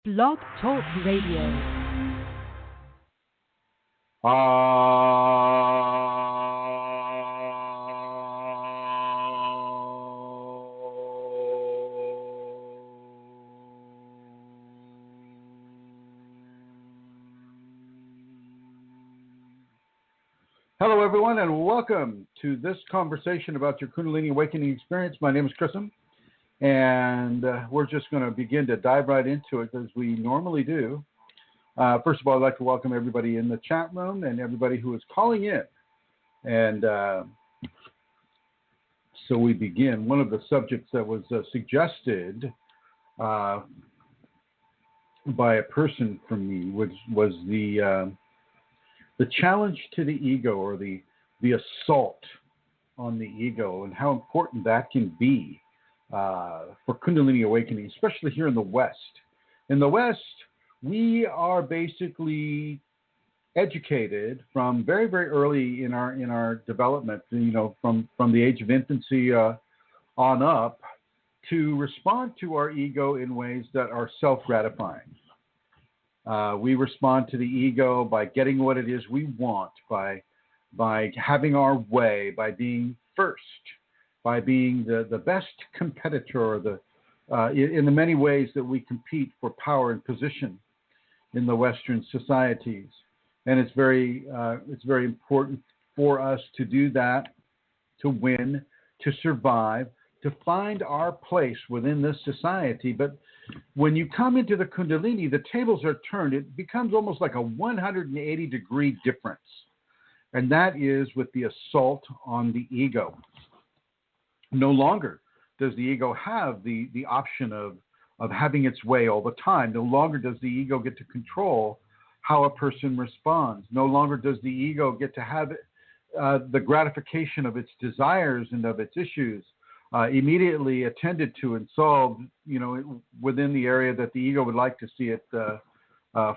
Blog Talk Radio. Hello, everyone, and welcome to this conversation about your Kundalini awakening experience. My name is Chrism, and we're just going to begin to dive right into it as we normally do. First of all, I'd like to welcome everybody in the chat room and everybody who is calling in. And so we begin. One of the subjects that was suggested by a person from me was the challenge to the ego, or the assault on the ego, and how important that can be for Kundalini awakening, especially here in the West. In the West, we are basically educated from very, very early in our development, from the age of infancy on up, to respond to our ego in ways that are self-gratifying. We respond to the ego by getting what it is we want, by having our way, by being first, by being the best competitor, in the many ways that we compete for power and position in the Western societies. And it's very important for us to do that, to win, to survive, to find our place within this society. But when you come into the Kundalini, the tables are turned. It becomes almost like a 180-degree difference. And that is with the assault on the ego. No longer does the ego have the option of having its way all the time. No longer does the ego get to control how a person responds. No longer does the ego get to have the gratification of its desires and of its issues immediately attended to and solved, within the area that the ego would like to see it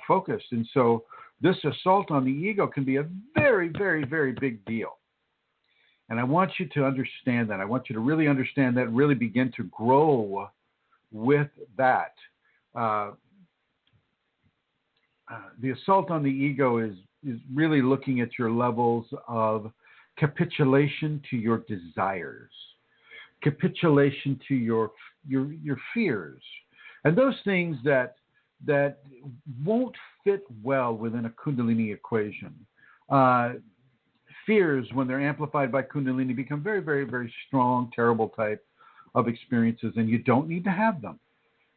focused. And so this assault on the ego can be a very, very, very big deal. And I want you to understand that. I want you to really understand that, really begin to grow with that. The assault on the ego is really looking at your levels of capitulation to your desires, capitulation to your fears, and those things that won't fit well within a Kundalini equation. Fears, when they're amplified by Kundalini, become very, very, very strong, terrible type of experiences, and you don't need to have them.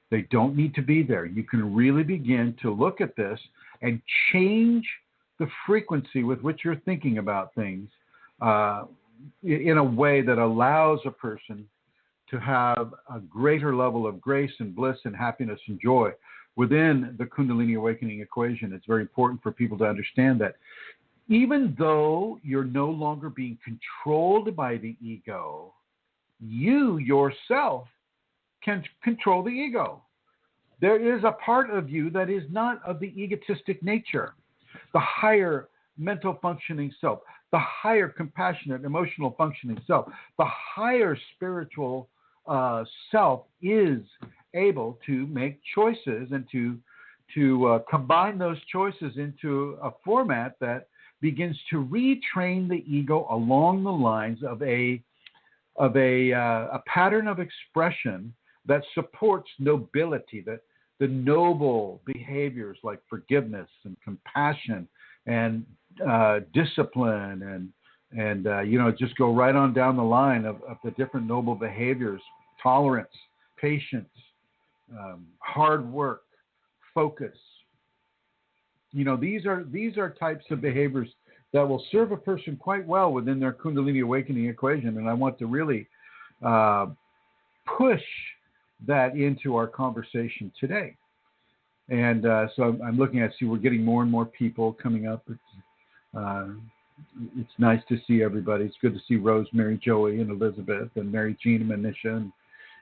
They don't need to be there. You can really begin to look at this and change the frequency with which you're thinking about things in a way that allows a person to have a greater level of grace and bliss and happiness and joy within the Kundalini awakening equation. It's very important for people to understand that even though you're no longer being controlled by the ego, you yourself can control the ego. There is a part of you that is not of the egotistic nature. The higher mental functioning self, the higher compassionate emotional functioning self, the higher spiritual self is able to make choices and to combine those choices into a format that begins to retrain the ego along the lines of a pattern of expression that supports nobility, that the noble behaviors like forgiveness and compassion and discipline and just go right on down the line of the different noble behaviors: tolerance, patience, hard work, focus. These are types of behaviors that will serve a person quite well within their Kundalini awakening equation. And I want to really push that into our conversation today. And so I'm looking at, we're getting more and more people coming up. It's nice to see everybody. It's good to see Rosemary, Joey, and Elizabeth, and Mary Jean, and Manisha,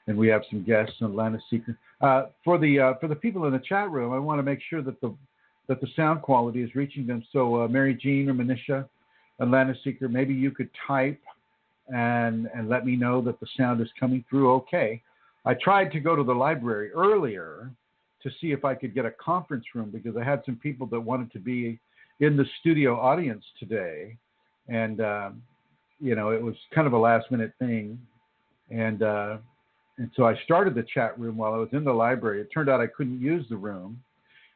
and we have some guests, and Lana Seeker. For the people in the chat room, I want to make sure that the sound quality is reaching them. So Mary Jean or Manisha and Lana Seeker, maybe you could type and let me know that the sound is coming through okay. I tried to go to the library earlier to see if I could get a conference room because I had some people that wanted to be in the studio audience today. And, it was kind of a last minute thing. And so I started the chat room while I was in the library. It turned out I couldn't use the room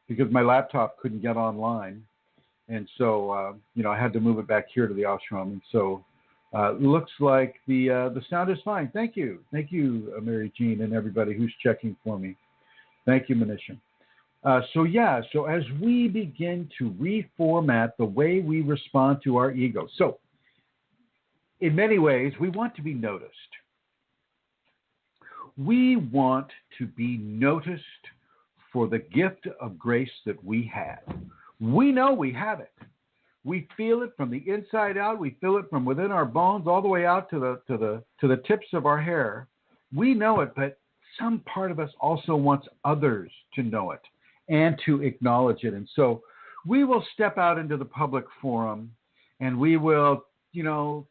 because my laptop couldn't get online. And so, I had to move it back here to the ashram. And so looks like the sound is fine. Thank you. Thank you, Mary Jean, and everybody who's checking for me. Thank you, Manisha. So as we begin to reformat the way we respond to our ego. So in many ways, we want to be noticed. We want to be noticed for the gift of grace that we have. We know we have it. We feel it from the inside out. We feel it from within our bones all the way out to the tips of our hair. We know it, but some part of us also wants others to know it and to acknowledge it. And so we will step out into the public forum and we will,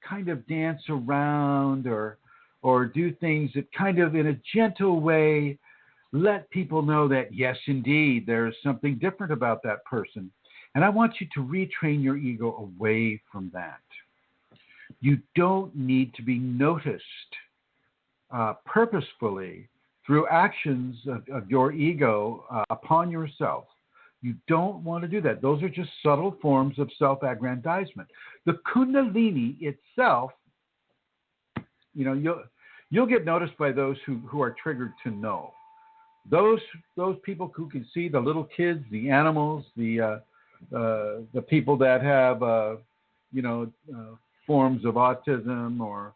kind of dance around or do things that kind of in a gentle way let people know that, yes, indeed, there's something different about that person. And I want you to retrain your ego away from that. You don't need to be noticed purposefully through actions of your ego upon yourself. You don't want to do that. Those are just subtle forms of self-aggrandizement. The Kundalini itself, you'll get noticed by those who are triggered to know. Those people who can see the little kids, the animals, the people that have forms of autism or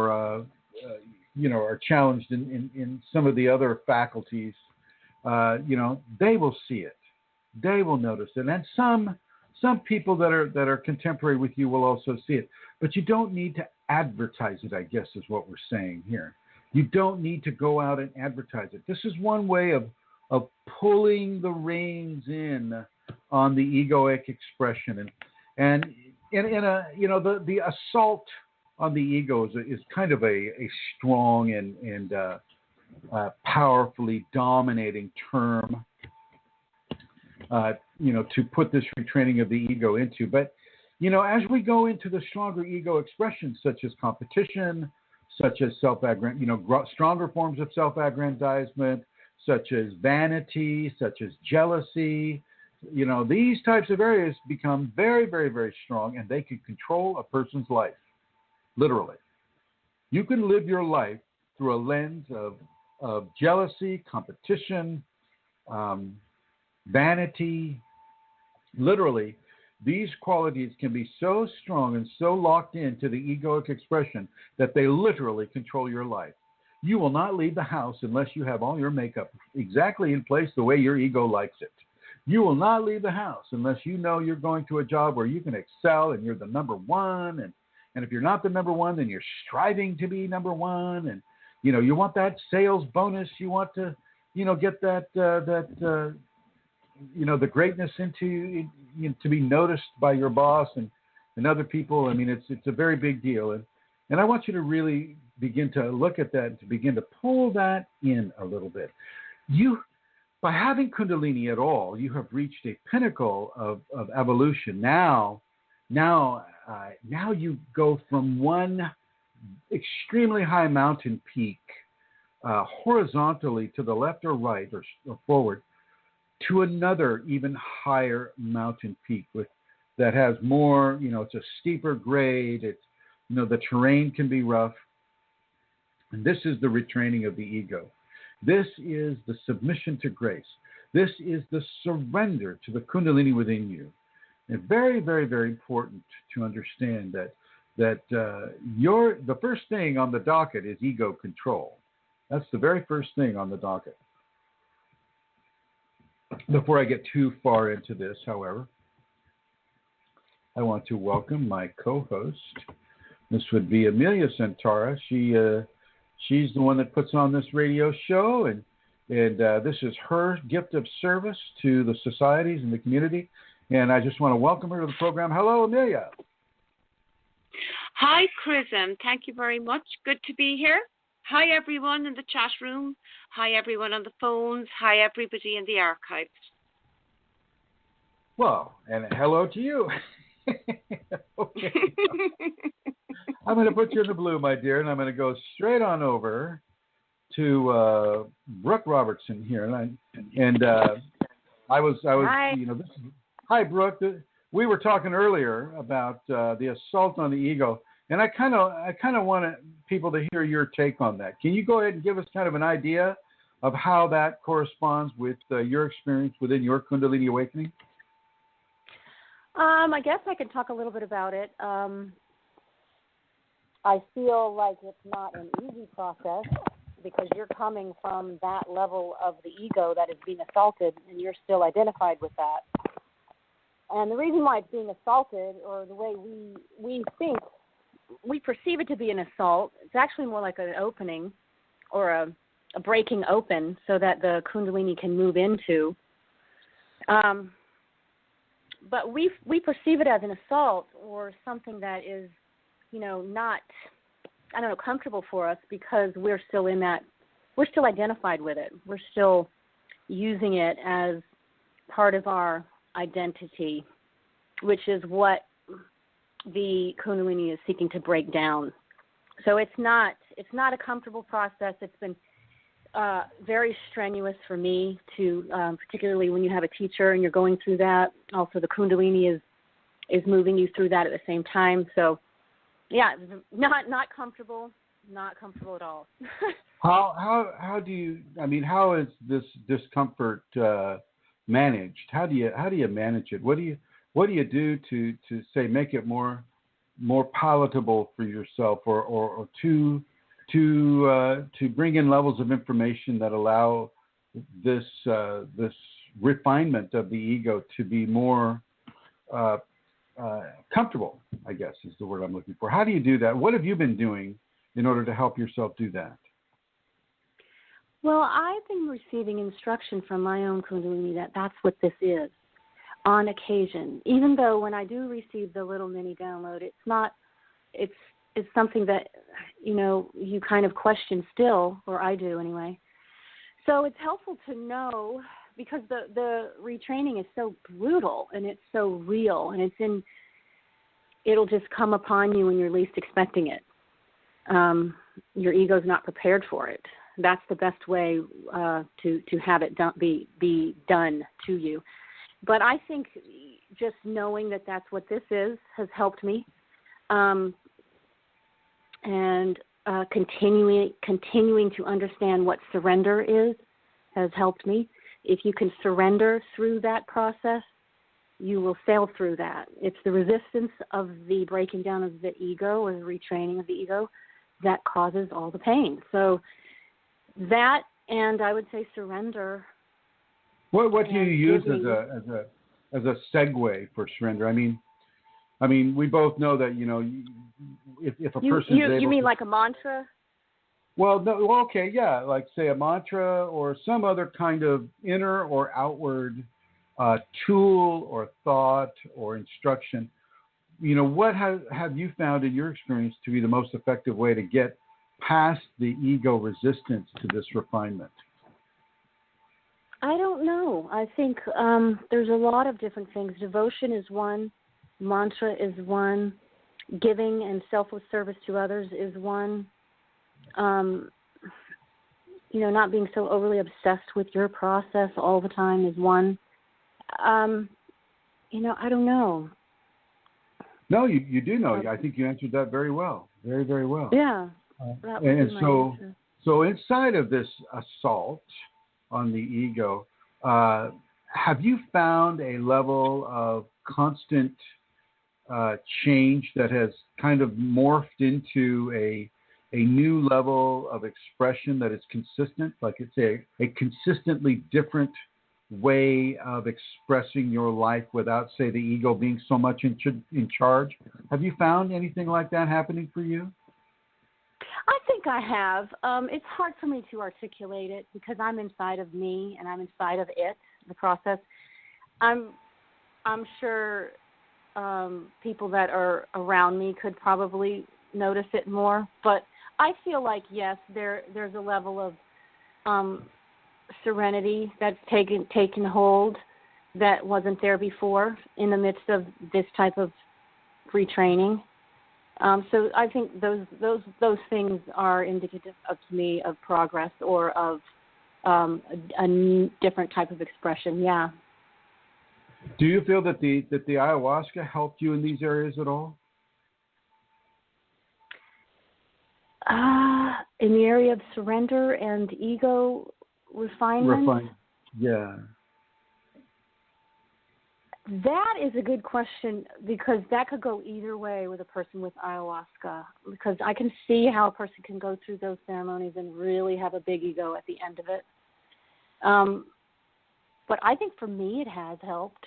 are challenged in some of the other faculties, they will see it. They will notice it. And some people that are contemporary with you will also see it. But you don't need to advertise it, I guess is what we're saying here. You don't need to go out and advertise it. This is one way of pulling the reins in on the egoic expression. And the assault on the ego is kind of a strong and powerfully dominating term, to put this retraining of the ego into. But, as we go into the stronger ego expressions, such as competition, such as stronger forms of self-aggrandizement, such as vanity, such as jealousy, these types of areas become very, very, very strong, and they can control a person's life, literally. You can live your life through a lens of jealousy, competition, vanity. Literally, these qualities can be so strong and so locked into the egoic expression that they literally control your life. You will not leave the house unless you have all your makeup exactly in place the way your ego likes it. You will not leave the house unless you know you're going to a job where you can excel and you're the number one. And if you're not the number one, then you're striving to be number one. And, you want that sales bonus. You want to, get that the greatness into to be noticed by your boss and other people. I mean, it's a very big deal. And I want you to really begin to look at that and to begin to pull that in a little bit. By having Kundalini at all, you have reached a pinnacle of evolution. Now you go from one extremely high mountain peak horizontally to the left or right or forward to another even higher mountain peak that has more, it's a steeper grade. It's, the terrain can be rough. And this is the retraining of the ego. This is the submission to grace. This is the surrender to the Kundalini within you. And very, very, very important to understand that the first thing on the docket is ego control. That's the very first thing on the docket. Before I get too far into this, however, I want to welcome my co-host. This would be Amelia Santara. She's the one that puts on this radio show, and this is her gift of service to the societies and the community. And I just want to welcome her to the program. Hello, Amelia. Hi, Chrism. Thank you very much. Good to be here. Hi, everyone in the chat room. Hi, everyone on the phones. Hi, everybody in the archives. Well, and hello to you. Okay. I'm going to put you in the blue, my dear, and I'm going to go straight on over to Brooke Robertson here. I was, Hi. Hi, Brooke. We were talking earlier about the assault on the ego, and I kind of want people to hear your take on that. Can you go ahead and give us kind of an idea of how that corresponds with your experience within your Kundalini awakening? I guess I could talk a little bit about it. I feel like it's not an easy process because you're coming from that level of the ego that is being assaulted, and you're still identified with that. And the reason why it's being assaulted, or the way we think, we perceive it to be an assault, it's actually more like an opening or a breaking open so that the Kundalini can move into. But we perceive it as an assault or something that is, not, comfortable for us because we're still identified with it. We're still using it as part of our identity, which is what the Kundalini is seeking to break down. So it's not a comfortable process. It's been very strenuous for me to, particularly when you have a teacher and you're going through that. Also, the Kundalini is moving you through that at the same time. So, yeah, not comfortable at all. How do you? I mean, how is this discomfort managed? How do you manage it? What do you do to say make it more palatable for yourself, or to bring in levels of information that allow this refinement of the ego to be more comfortable, I guess is the word I'm looking for. How do you do that? What have you been doing in order to help yourself do that? Well, I've been receiving instruction from my own Kundalini that that's what this is on occasion. Even though when I do receive the little mini download, it's something that, you kind of question still, or I do anyway. So it's helpful to know because the retraining is so brutal and it's so real and it'll just come upon you when you're least expecting it. Your ego's not prepared for it. That's the best way to have it be done to you. But I think just knowing that that's what this is has helped me. And continuing to understand what surrender is has helped me. If you can surrender through that process, you will sail through that. It's the resistance of the breaking down of the ego or the retraining of the ego that causes all the pain. So that, and I would say surrender. What do you use as a segue for surrender? I mean, we both know that if a person you mean like a mantra? Well, no, okay, yeah, like say a mantra or some other kind of inner or outward tool or thought or instruction. What have you found in your experience to be the most effective way to get past the ego resistance to this refinement? I don't know. I think there's a lot of different things. Devotion is one. Mantra is one. Giving and selfless service to others is one. Not being so overly obsessed with your process all the time is one. I don't know. No, you do know. I think you answered that very well. Very, very well. Yeah. And so inside of this assault on the ego, have you found a level of constant change that has kind of morphed into a new level of expression that is consistent, like it's a consistently different way of expressing your life without, say, the ego being so much in charge? Have you found anything like that happening for you? I think I have. It's hard for me to articulate it because I'm inside of me and I'm inside of it, the process. I'm sure people that are around me could probably notice it more, but I feel like, yes, there's a level of serenity that's taken hold that wasn't there before in the midst of this type of retraining. So I think those things are indicative to me of progress or of a different type of expression. Yeah. Do you feel that the ayahuasca helped you in these areas at all? In the area of surrender and ego refinement? Yeah. That is a good question because that could go either way with a person with ayahuasca, because I can see how a person can go through those ceremonies and really have a big ego at the end of it. But I think for me it has helped.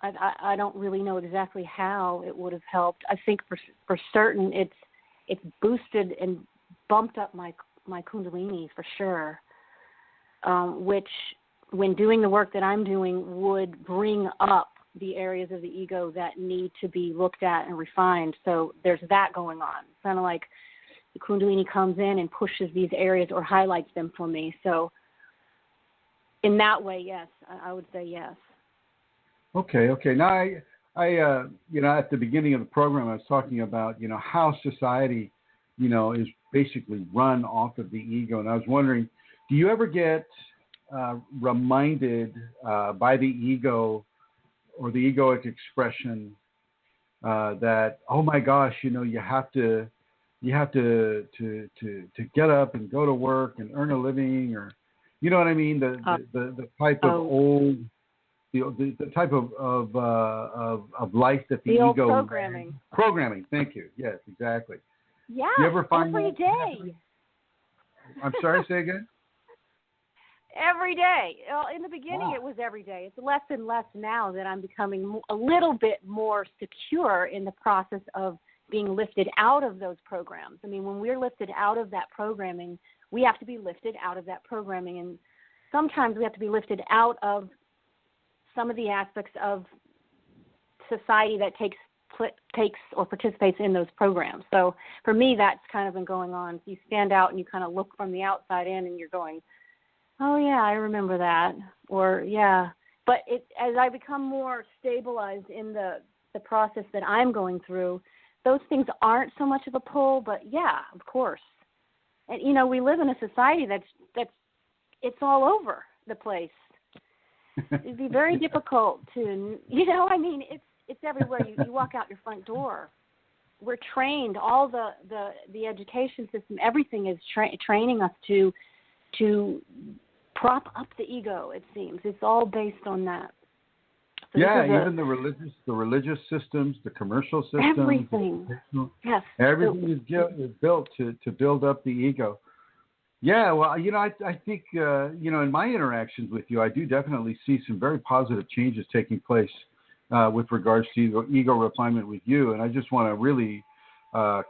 I don't really know exactly how it would have helped. I think for certain it's boosted and bumped up my Kundalini for sure, which when doing the work that I'm doing would bring up the areas of the ego that need to be looked at and refined. So there's that going on. It's kind of like the Kundalini comes in and pushes these areas or highlights them for me. So in that way, yes, I would say yes. Okay. Now, I at the beginning of the program, I was talking about, how society, is basically run off of the ego. And I was wondering, do you ever get reminded by the ego or the egoic expression that, oh my gosh, you have to get up and go to work and earn a living, or, you know what I mean? The type of old, the type of life that the ego programming. Thank you. Yes, exactly. Yeah. You ever find every day? I'm sorry. Say again. Every day. Well, in the beginning, It was every day. It's less and less now that I'm becoming a little bit more secure in the process of being lifted out of those programs. I mean, when we're lifted out of that programming, we have to be lifted out of that programming. And sometimes we have to be lifted out of some of the aspects of society that takes or participates in those programs. So for me, that's kind of been going on. You stand out and you kind of look from the outside in and you're going, oh, yeah, I remember that. Or, yeah. But as I become more stabilized in the process that I'm going through, those things aren't so much of a pull, but, yeah, of course. And, we live in a society that's it's all over the place. It'd be very difficult to, it's everywhere. You walk out your front door. We're trained, all the education system, everything is training us to prop up the ego, it seems. It's all based on that. So even the religious systems, the commercial systems. Everything. Yes. Everything is built to build up the ego. Yeah, well, I think, in my interactions with you, I do definitely see some very positive changes taking place with regards to ego refinement with you. And I just want to really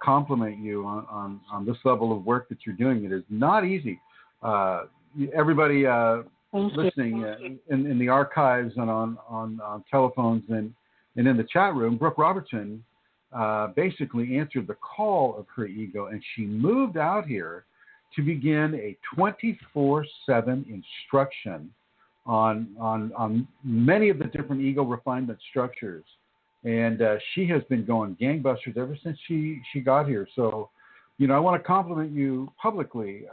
compliment you on this level of work that you're doing. It is not easy. Everybody listening in the archives and on telephones and in the chat room, Brooke Robertson basically answered the call of her ego, and she moved out here to begin a 24/7 instruction on many of the different ego refinement structures. And she has been going gangbusters ever since she got here. So, I want to compliment you publicly,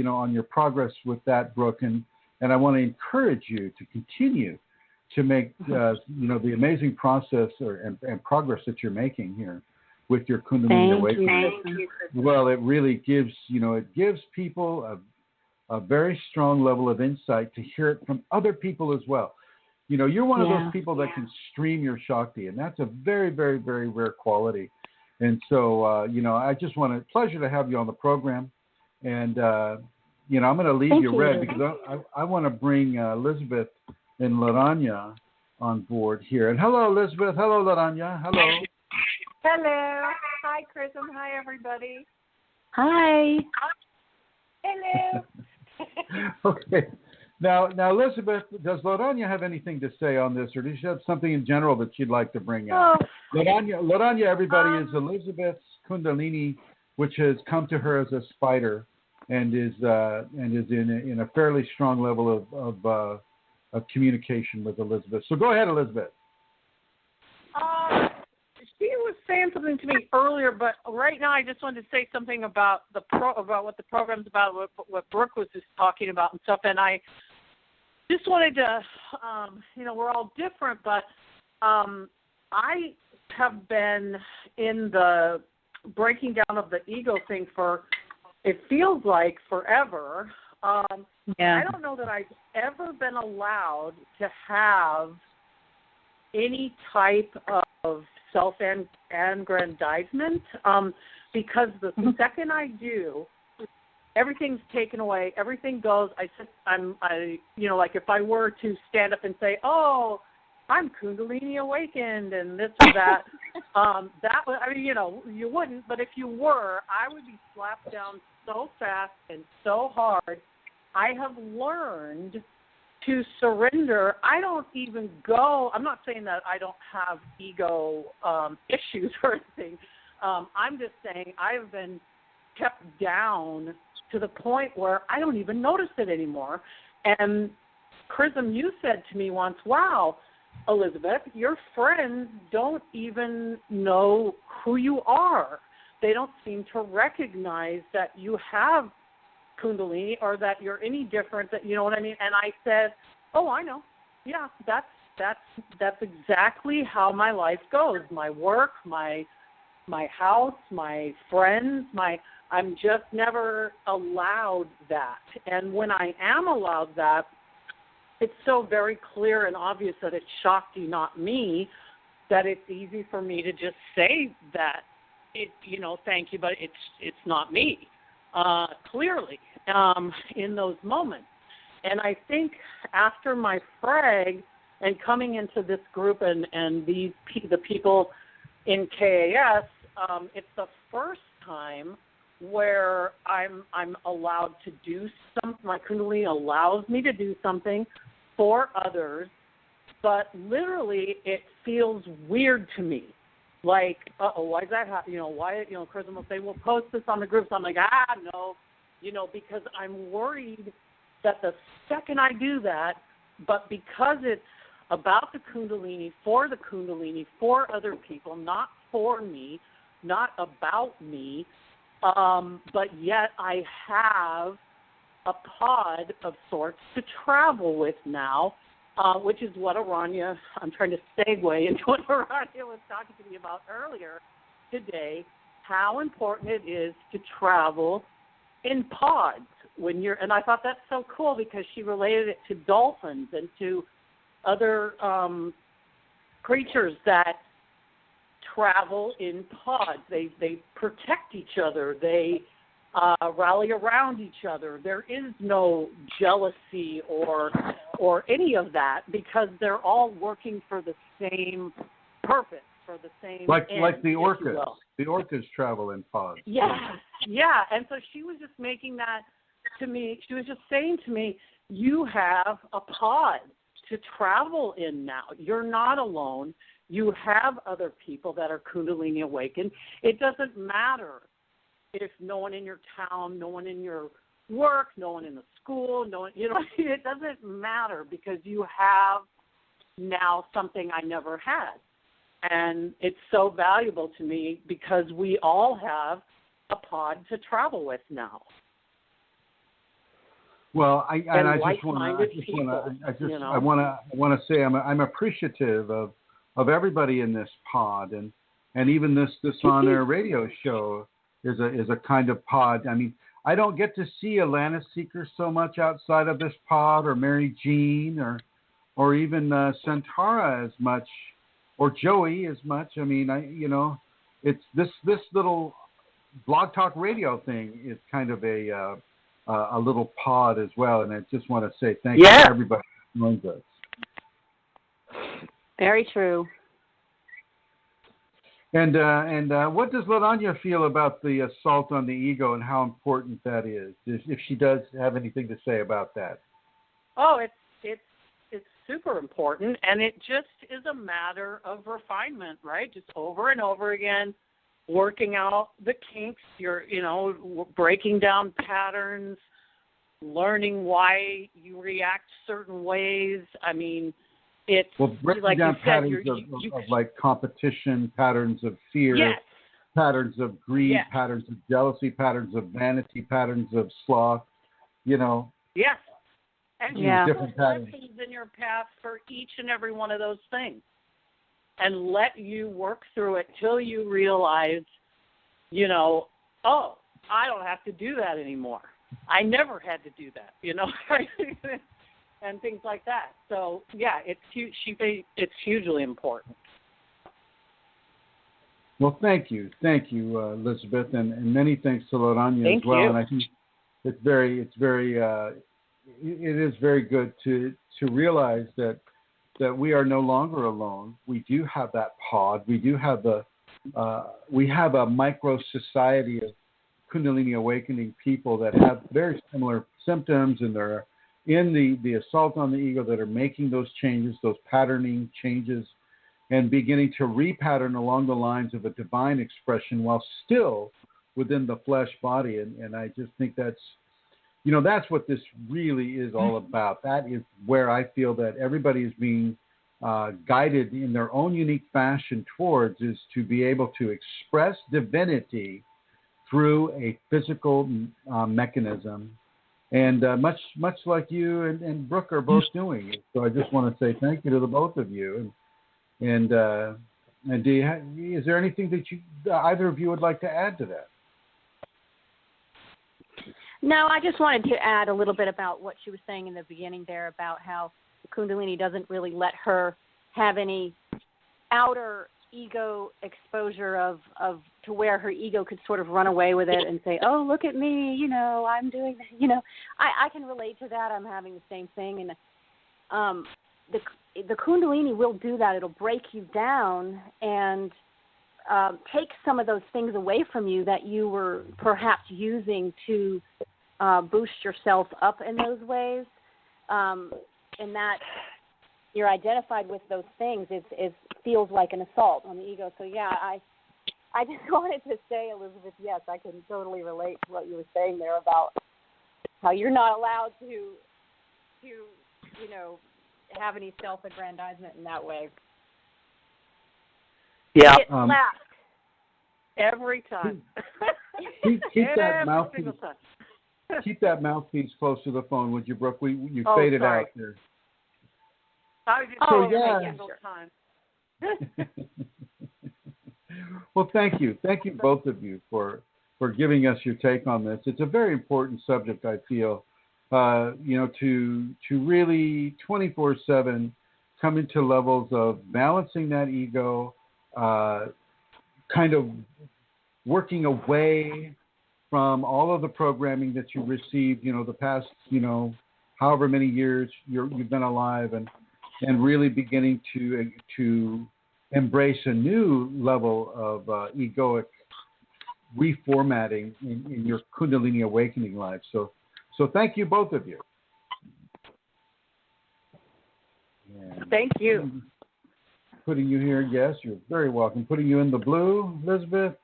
on your progress with that, Brooke. And I want to encourage you to continue to make, the amazing process and progress that you're making here with your Kundalini awakening. Thank you. Well, it really gives, it gives people a very strong level of insight to hear it from other people as well. You're one of those people that can stream your Shakti, and that's a very, very, very rare quality. And so, I just want pleasure to have you on the program. And, I'm going to leave you red because I want to bring Elizabeth and Laranya on board here. And hello, Elizabeth. Hello, Laranya. Hello. Hello. Hi, Chrism. Hi, everybody. Hi. Hello. Okay. Now, Elizabeth, does Laranya have anything to say on this, or does she have something in general that she'd like to bring out? Laranya, everybody, is Elizabeth's Kundalini which has come to her as a spider, and is in a fairly strong level of communication with Elizabeth. So go ahead, Elizabeth. She was saying something to me earlier, but right now I just wanted to say something about about what the program's about, what Brooke was just talking about and stuff. And I just wanted to, we're all different, but I have been in the breaking down of the ego thing for, it feels like forever. I don't know that I've ever been allowed to have any type of self-aggrandizement because the second I do, everything's taken away. Everything goes. Like if I were to stand up and say, "Oh, I'm Kundalini awakened," and this or that, that would, you wouldn't. But if you were, I would be slapped down so fast and so hard. I have learned to surrender. I don't even go. I'm not saying that I don't have ego issues or anything. I'm just saying I've been kept down to the point where I don't even notice it anymore. And Chrism, you said to me once, "Wow, Elizabeth, your friends don't even know who you are. They don't seem to recognize that you have Kundalini or that you're any different, that you know what I mean." And I said, "Oh, I know. Yeah, that's exactly how my life goes. My work, my house, my friends, I'm just never allowed that. And when I am allowed that, it's so very clear and obvious that it's Shakti, not me, that it's easy for me to just say that, thank you, but it's not me, clearly, in those moments. And I think after my frag and coming into this group and the people in KAS, it's the first time where I'm allowed to do something. My Kundalini allows me to do something for others, but literally it feels weird to me. Like, why is that happening? Chrism will say, "We'll post this on the groups." I'm like, no, because I'm worried that the second I do that, but because it's about the Kundalini, for other people, not for me, not about me, but yet I have a pod of sorts to travel with now, which is what Aranya, I'm trying to segue into what Aranya was talking to me about earlier today, how important it is to travel in pods and I thought that's so cool because she related it to dolphins and to other creatures that travel in pods. They protect each other. They rally around each other. There is no jealousy or any of that because they're all working for the same purpose, for the same end, like the orcas. The orcas travel in pods. Yeah. And so she was just making that to me. She was just saying to me, you have a pod to travel in now. You're not alone. You have other people that are Kundalini awakened. It doesn't matter if no one in your town, no one in your work, no one in the school, no one, it doesn't matter because you have now something I never had. And it's so valuable to me because we all have a pod to travel with now. Well, I want to say I'm appreciative of everybody in this pod, and even this on air radio show is a kind of pod. I mean, I don't get to see Alana Seeker so much outside of this pod, or Mary Jean, or even Santara as much, or Joey as much. I mean, it's this little Blog Talk Radio thing is kind of a little pod as well, and I just want to say thank you to everybody who joins us. Very true. And what does Ladanya feel about the assault on the ego and how important that is? If she does have anything to say about that. Oh, it's super important, and it just is a matter of refinement, right? Just over and over again, working out the kinks, you're, breaking down patterns, learning why you react certain ways. I mean, it's breaking like down you said, patterns of like competition, patterns of fear, yes. patterns of greed, Yes. patterns of jealousy, patterns of vanity, patterns of sloth, Yes. And you different patterns lessons in your path for each and every one of those things, and let you work through it till you realize, oh, I don't have to do that anymore. I never had to do that, and things like that. So yeah, it's huge. It's hugely important. Well, thank you, Elizabeth, and many thanks to Loranya as well. You. And I think it is very good to realize that we are no longer alone. We do have that pod. We do have we have a micro society of Kundalini awakening people that have very similar symptoms, and they're in the assault on the ego, that are making those changes, those patterning changes, and beginning to repattern along the lines of a divine expression while still within the flesh body. And I just think that's what this really is all about. That is where I feel that everybody is being guided in their own unique fashion towards, is to be able to express divinity through a physical mechanism. And much like you and Brooke are both doing it. So I just want to say thank you to the both of you. And is there anything that either of you would like to add to that? No, I just wanted to add a little bit about what she was saying in the beginning there about how the Kundalini doesn't really let her have any outer ego exposure of to where her ego could sort of run away with it and say, oh, look at me, I'm doing, I can relate to that. I'm having the same thing. And the Kundalini will do that. It'll break you down and take some of those things away from you that you were perhaps using to boost yourself up in those ways, and that you're identified with those things. It feels like an assault on the ego. So yeah, I just wanted to say, Elizabeth, yes, I can totally relate to what you were saying there about how you're not allowed to have any self-aggrandizement in that way. Yeah. Get slapped every time. Keep that mouthpiece. Single time. Keep that mouthpiece close to the phone, would you, Brooke? You faded sorry. out there. I was just single time. Well, thank you both of you for giving us your take on this. It's a very important subject, I feel. To really 24/7 come into levels of balancing that ego, kind of working away from all of the programming that you received, the past, however many years you've been alive, and really beginning to embrace a new level of egoic reformatting in your Kundalini awakening life. So thank you, both of you. And thank you. Putting you here, yes, you're very welcome. Putting you in the blue, Elizabeth,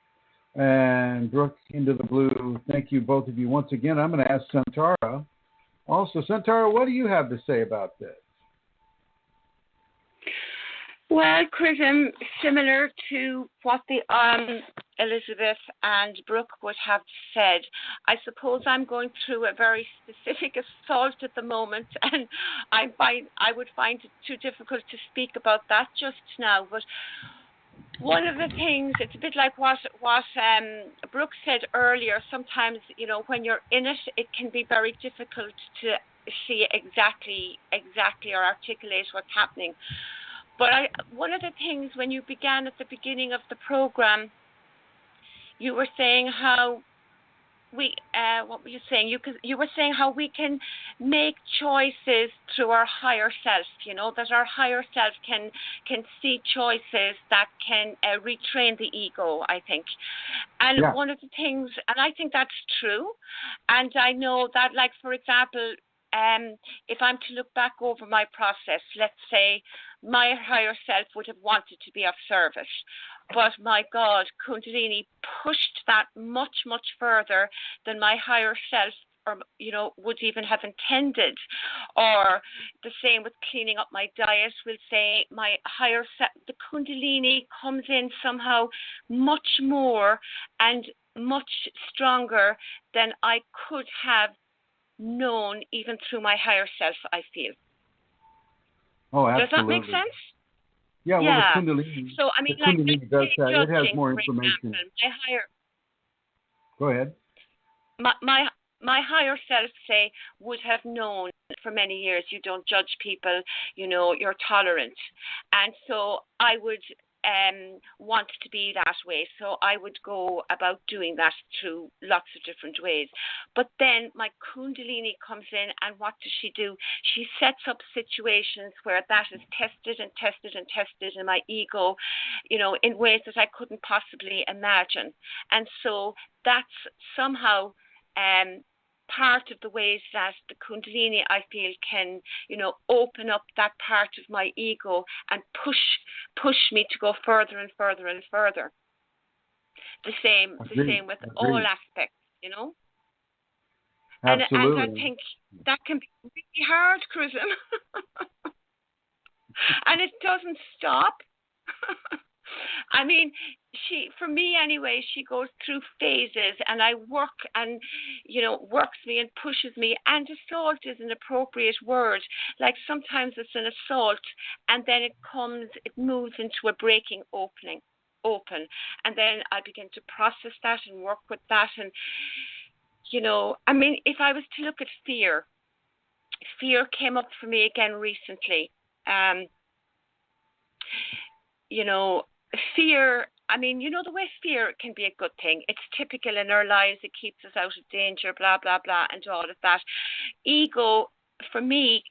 and Brooke into the blue. Thank you, both of you. Once again, I'm going to ask Santara. Also, Santara, what do you have to say about this? Well, Chrism, similar to what the Elizabeth and Brooke would have said, I suppose I'm going through a very specific assault at the moment, and I would find it too difficult to speak about that just now. But one of the things, it's a bit like what Brooke said earlier. Sometimes, when you're in it, it can be very difficult to see exactly or articulate what's happening. But one of the things, when you began at the beginning of the program, you were saying how what were you saying? You were saying how we can make choices through our higher self, that our higher self can see choices that can retrain the ego, I think. And one of the things, and I think that's true, and I know that, like, for example, if I'm to look back over my process, let's say my higher self would have wanted to be of service, but my God, Kundalini pushed that much, much further than my higher self, or would even have intended. Or the same with cleaning up my diet. We'll say my higher self, the Kundalini comes in somehow much more and much stronger than I could have known even through my higher self, I feel. Oh, absolutely. Does that make sense? Yeah, well, the Kundalini, so, I mean, the Kundalini does that. It has more for information. example, my higher... Go ahead. My higher self, say, would have known for many years, you don't judge people, you're tolerant. And so I would want to be that way. So I would go about doing that through lots of different ways. But then my Kundalini comes in, and what does she do? She sets up situations where that is tested and tested and tested in my ego, in ways that I couldn't possibly imagine. And so that's somehow part of the ways that the Kundalini, I feel, can, open up that part of my ego and push me to go further and further and further. The same with all aspects, Absolutely. And I think that can be really hard, Chrism. And it doesn't stop. I mean, for me anyway, she goes through phases, and I work and, works me and pushes me. And assault is an appropriate word. Like sometimes it's an assault, and then it moves into a breaking open. And then I begin to process that and work with that. And, I mean, if I was to look at fear came up for me again recently. Fear, I mean, the way fear can be a good thing. It's typical in our lives. It keeps us out of danger, blah, blah, blah, and all of that. Ego, for me,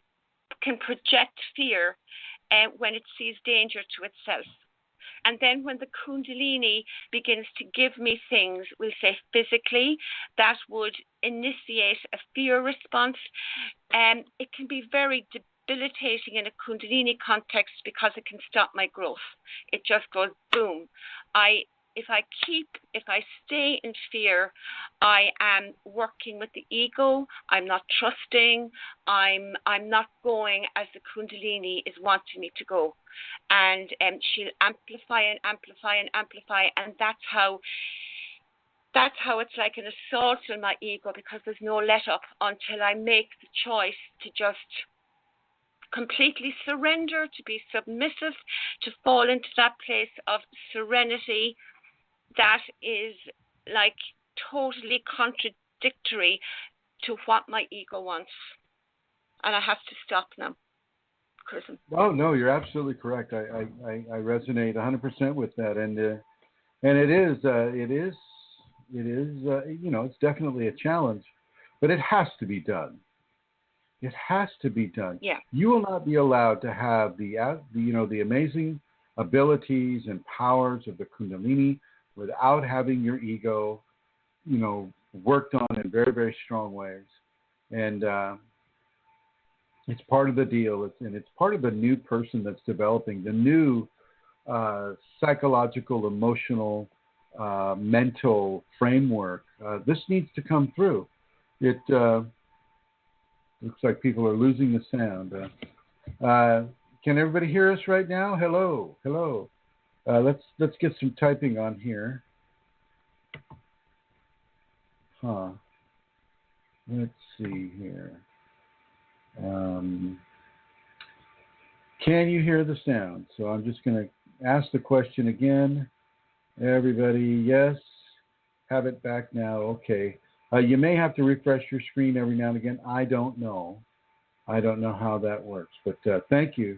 can project fear when it sees danger to itself. And then when the Kundalini begins to give me things, we'll say physically, that would initiate a fear response, it can be very debilitating in a Kundalini context because it can stop my growth. It just goes boom. If I stay in fear, I am working with the ego. I'm not trusting. I'm not going as the Kundalini is wanting me to go. And she'll amplify and amplify and amplify, and that's how it's like an assault on my ego, because there's no let up until I make the choice to just completely surrender, to be submissive, to fall into that place of serenity that is like totally contradictory to what my ego wants. And I have to stop now, Chrism. Oh no, you're absolutely correct. I resonate 100% with that, and it is it's definitely a challenge, but it has to be done. It has to be done. Yeah. You will not be allowed to have the amazing abilities and powers of the Kundalini without having your ego, worked on in very, very strong ways. And it's part of the deal. It's part of the new person that's developing, the new psychological, emotional, mental framework. This needs to come through. It looks like people are losing the sound. Can everybody hear us right now? Hello. Let's get some typing on here. Let's see here. Can you hear the sound? So I'm just going to ask the question again. Everybody, yes. Have it back now. Okay. You may have to refresh your screen every now and again. I don't know how that works. But thank you.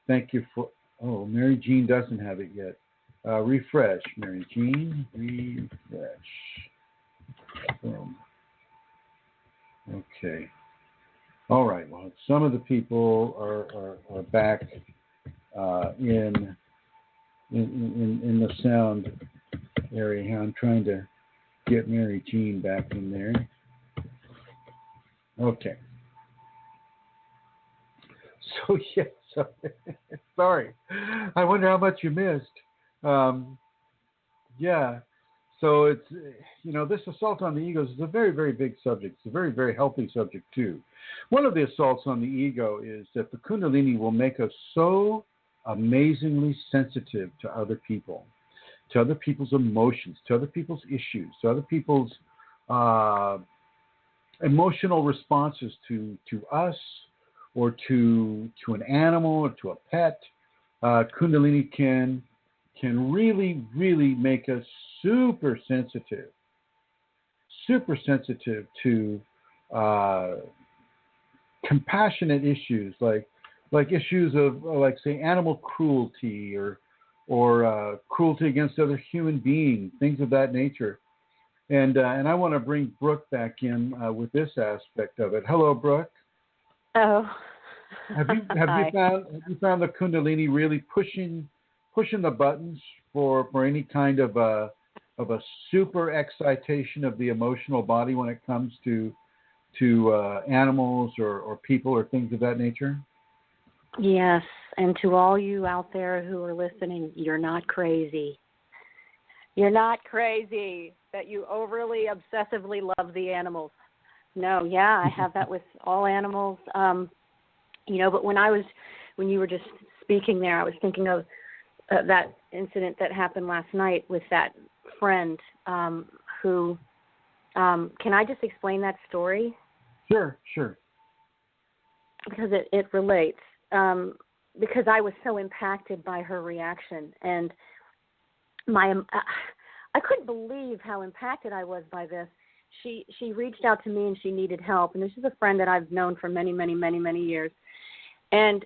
Thank you for... Oh, Mary Jean doesn't have it yet. Refresh, Mary Jean. Refresh. Boom. Okay. All right. Well, some of the people are back in the sound area. I'm trying to get Mary Jean back in there. Okay. So yes, sorry. I wonder how much you missed. Yeah. So it's, this assault on the ego is a very, very big subject. It's a very, very healthy subject too. One of the assaults on the ego is that the Kundalini will make us so amazingly sensitive to other people, to other people's emotions, to other people's issues, to other people's emotional responses to us or to an animal or to a pet. Kundalini can really, really make us super sensitive to compassionate issues like issues of like say animal cruelty or cruelty against other human beings, things of that nature. And I want to bring Brooke back in with this aspect of it. Hello, Brooke. Oh. Have you found the Kundalini really pushing the buttons for any kind of a super excitation of the emotional body when it comes to animals or people or things of that nature? Yes, and to all you out there who are listening, you're not crazy. You're not crazy that you overly obsessively love the animals. No, yeah, I have that with all animals. But when you were just speaking there, I was thinking of that incident that happened last night with that friend who, can I just explain that story? Sure. Because it relates. Because I was so impacted by her reaction, and I couldn't believe how impacted I was by this. She reached out to me and she needed help, and this is a friend that I've known for many, many, many, many years. And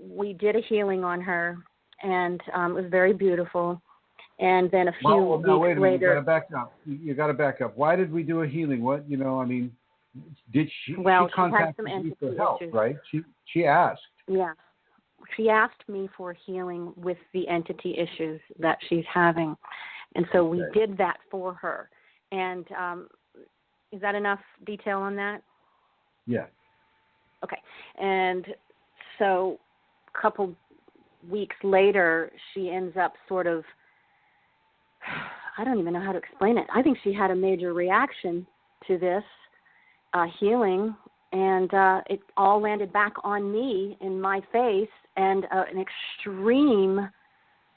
we did a healing on her, and it was very beautiful. And then a few weeks later, you got to back up. Why did we do a healing? What did she? Well, she contacted you for help, right? She asked. Yeah, she asked me for healing with the entity issues that she's having, and so we did that for her. And is that enough detail on that? Yeah. Okay. And so a couple weeks later, she ends up sort of, I don't even know how to explain it. I think she had a major reaction to this healing, and it all landed back on me in my face, and an extreme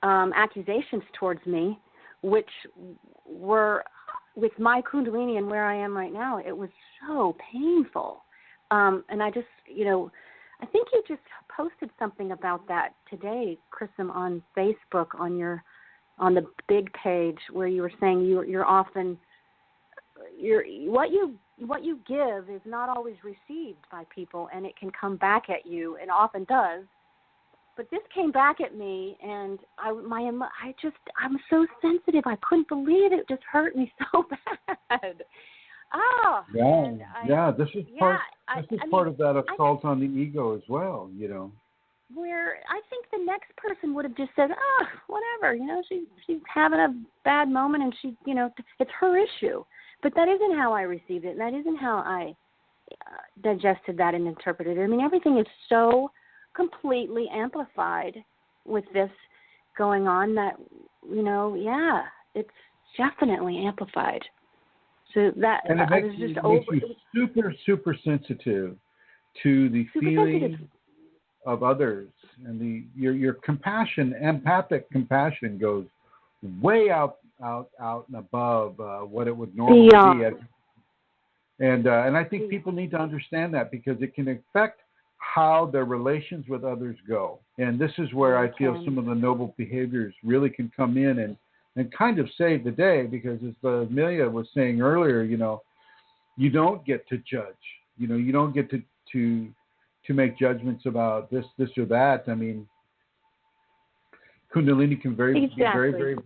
accusations towards me, which were, with my Kundalini and where I am right now, it was so painful. And I just, I think you just posted something about that today, Chrism, on Facebook on the big page, where you were saying you're often what you give is not always received by people, and it can come back at you, and often does. But this came back at me, and I'm so sensitive. I couldn't believe it. It just hurt me so bad. Oh. Yeah. This is part of that assault on the ego as well. Where I think the next person would have just said, whatever. She's having a bad moment, and she, it's her issue. But that isn't how I received it, and that isn't how I digested that and interpreted it. I mean, everything is so completely amplified with this going on that, it's definitely amplified. So that and it makes you super, super sensitive to the feelings of others, and your compassion, empathic compassion, goes way out and above what it would normally be. And I think people need to understand that, because it can affect how their relations with others go. And this is where I feel some of the noble behaviors really can come in and kind of save the day, because as Amelia was saying earlier, you don't get to judge. You don't get to make judgments about this or that. I mean, Kundalini can be very, very, very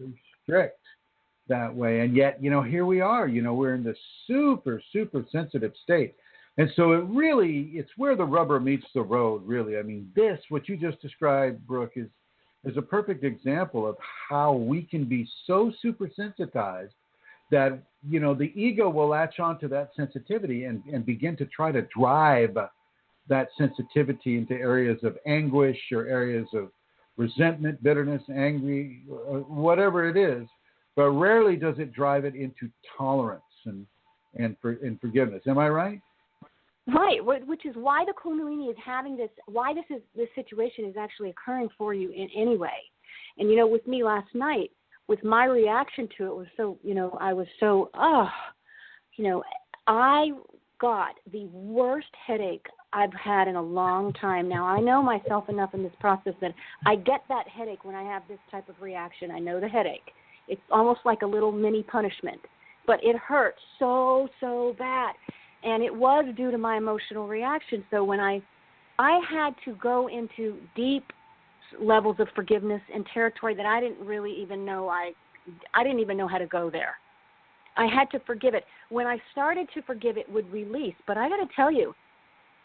strict that way. And yet, here we are, we're in this super, super sensitive state. And so it's where the rubber meets the road, really. I mean, what you just described, Brooke, is a perfect example of how we can be so super sensitized that, the ego will latch onto that sensitivity and begin to try to drive that sensitivity into areas of anguish or areas of resentment, bitterness, angry, whatever it is, but rarely does it drive it into tolerance and forgiveness. Am I right? Right, which is why the Kundalini is having this, why this situation is actually occurring for you in any way. And, with me last night, with my reaction to it was so, I was so, I got the worst headache I've had in a long time. Now, I know myself enough in this process that I get that headache when I have this type of reaction. I know the headache. It's almost like a little mini punishment, but it hurts so, so bad. And it was due to my emotional reaction. So when I had to go into deep levels of forgiveness and territory that I didn't really even know I didn't even know how to go there. I had to forgive it. When I started to forgive, it would release. But I got to tell you,